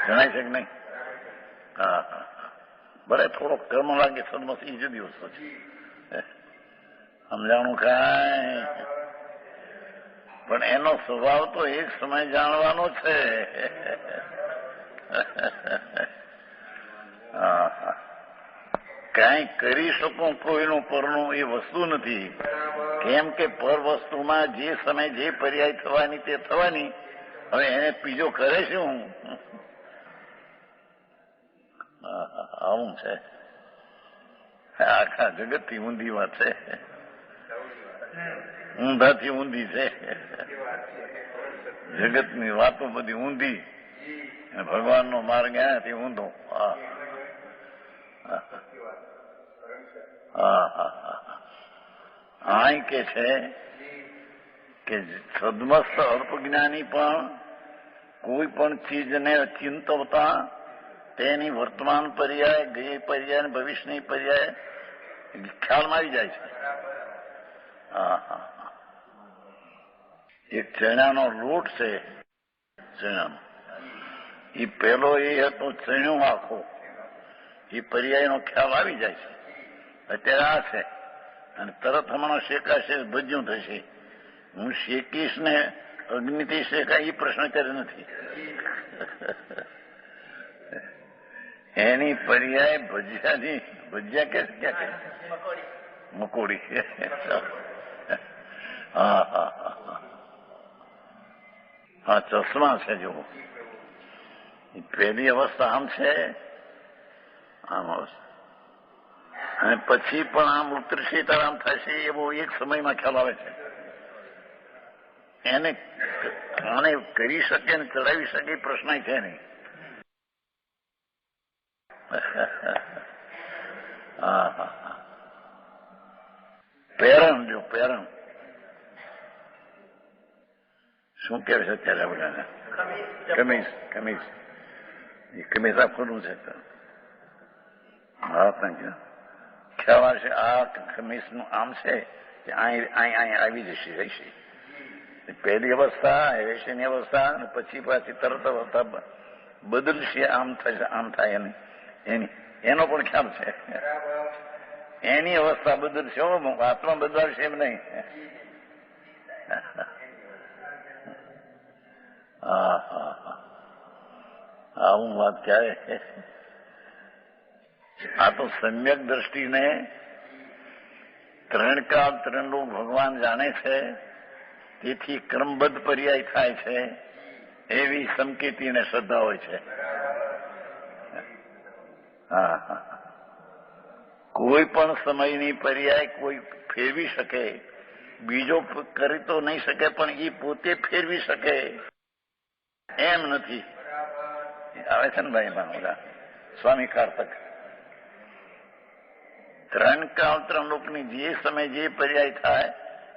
જણાય છે કે નહીં? હા હા. ભલે થોડોક કર્મ લાગે સદમસ એ જુદી વસ્તુ છે. સમજાણું કાંઈ? પણ એનો સ્વભાવ તો એક સમય જાણવાનો છે. કાંઈ કરી શકું કોઈનું પરનું એ વસ્તુ નથી. કેમ કે પર વસ્તુમાં જે સમય જે પર્યાય થવાની તે થવાની. હવે એને બીજો કરે છે હું. આવું છે. આખા જગતથી ઊંધી વાત છે. ઊંધાથી ઊંધી છે. જગતની વાતો બધી ઊંધી, ભગવાનનો માર્ગ એનાથી ઊંધો. અહીં કે છે કે સદમસ્ત અલ્પજ્ઞાની પણ કોઈ પણ ચીજને ચિંતવતા તેની વર્તમાન પર્યાય, ગઈ પર્યાય, ભવિષ્યની પર્યાય ખ્યાલમાં આવી જાય છે. એક ચણાનો લોટ છે, ચણાનો એ પેલો એ હતો ચણ્યું આખો, એ પર્યાયનો ખ્યાલ આવી જાય છે. અત્યારે આ છે અને તરત હમણાં શેકાશે, ભજ્યું થશે. હું શેકીશ ને અગ્નિથી શેકાય એ પ્રશ્ન અત્યારે નથી. એની પર્યાય ભજીયાની, ભજીયા કે ક્યાં મકોડી. હા હા હા. ચશ્મા છે જુઓ. પહેલી અવસ્થા આમ છે, આમ અવસ્થા, અને પછી પણ આમ ઉતરશે ત્યારે આમ થશે એવો એક સમયમાં ખ્યાલ આવે છે. એને આને કરી શકે ને ચડાવી શકે પ્રશ્ન છે નહીં. પેરણ જો પેરણ શું કે છે અત્યારે બધાને? કમીઝ કમીઝ એ કમીઝ આપવાનું છે. હા થેન્ક યુ. ખ્યાલ આવશે આ કમીઝનું આમ છે કે અહીં આવી જશે, રહેશે. પહેલી અવસ્થા, રહેશેની અવસ્થા, અને પછી પાછી તરત અવસ્થા બદલશે, આમ થશે, આમ થાય. એનો પણ ખ્યાલ છે. એની અવસ્થા બદલશે, આત્મા બદલાશે એમ નહીં. આવું વાત ક્યારે? આ તો સમ્યક દ્રષ્ટિને ત્રણ કાળ ત્રણ લોક ભગવાન જાણે છે, તેથી ક્રમબદ્ધ પર્યાય થાય છે એવી સંકેતીને શ્રદ્ધા હોય છે. કોઈ પણ સમયની પર્યાય કોઈ ફેરવી શકે, બીજો કરી તો નહીં શકે, પણ એ પોતે ફેરવી શકે એમ નથી. આવે છે ને ભાઈ બધા સ્વામી કારતક. ત્રણ કાળ ત્રણ લોકની જે સમય જે પર્યાય થાય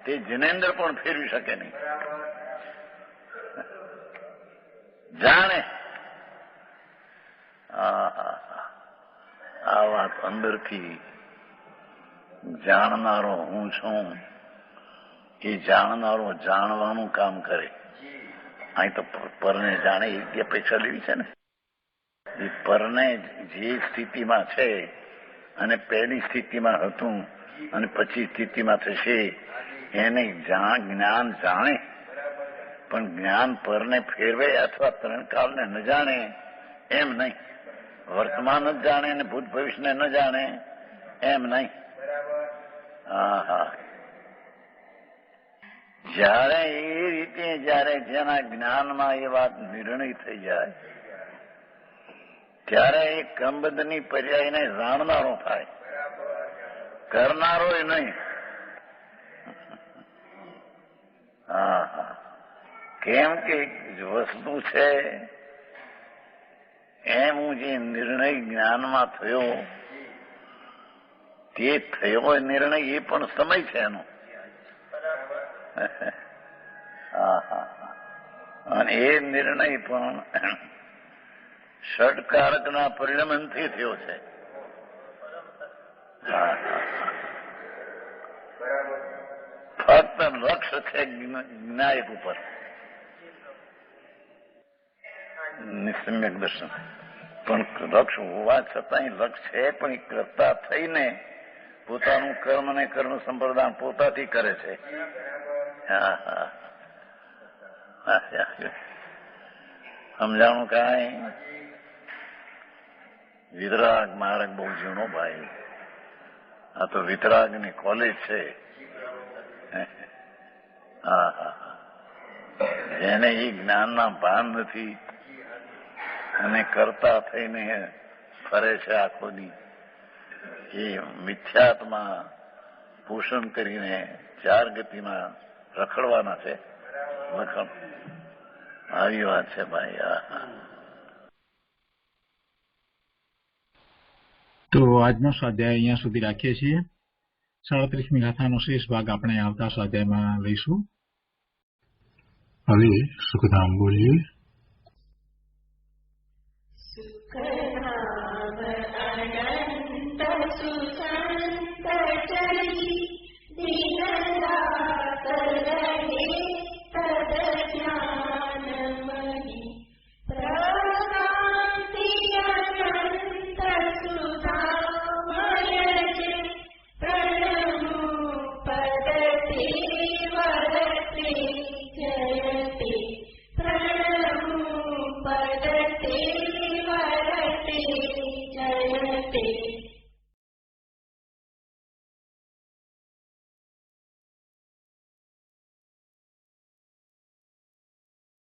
તે જિનેન્દ્ર પણ ફેરવી શકે નહીં. જાણે આ વાત અંદરથી જાણનારો હું છું, એ જાણનારો જાણવાનું કામ કરે. અહીં તો પરને જાણે એ અપેક્ષા લેવી છે ને. એ પરને જે સ્થિતિમાં છે અને પહેલી સ્થિતિમાં હતું અને પછી સ્થિતિમાં થશે એને જ્ઞાન જાણે, પણ જ્ઞાન પરને ફેરવે અથવા ત્રણકાળને ન જાણે એમ નહીં. વર્તમાન જ જાણે અને ભૂત ભવિષ્યને ન જાણે એમ નહીં. હા, જયારે એ રીતે જયારે જેના જ્ઞાનમાં એ વાત નિર્ણય થઈ જાય ત્યારે એ ક્રમબદ્ધની પર્યાયને જાણનારો થાય, કરનારો એ નહીં. હા, કેમ કે વસ્તુ છે એમ હું જે નિર્ણય જ્ઞાનમાં થયો તે થયો નિર્ણય એ પણ સમય છે એનો. અને એ નિર્ણય પણ ષડકારકના પરિણમનથી થયો છે. ફક્ત લક્ષ્ય છે જ્ઞાયક ઉપર, નિસમ્યક દર્શન. પણ લક્ષ હોવા છતાં લક્ષ છે પણ એ કરતા થઈને પોતાનું કર્મ અને કર્મ સંપ્રદાન પોતાથી કરે છે. સમજાણું કાંઈ? વિતરાગ માર્ગ બહુ જૂનો ભાઈ. આ તો વિતરાગની કોલેજ છે. જેને એ જ્ઞાનના ભાન નથી અને કરતા થઈને ફરે છે આખો દી, એ મિથ્યાત્મા પોષણ કરીને ચાર ગતિમાં રખડવાના છે. આવી વાત છે ભાઈ. તો આજનો સ્વાધ્યાય અહીંયા સુધી રાખીએ છીએ. 37મી ગાથાનો શેષ ભાગ આપણે આવતા સ્વાધ્યાયમાં લઈશું. હવે સુખધામ બોલીએ.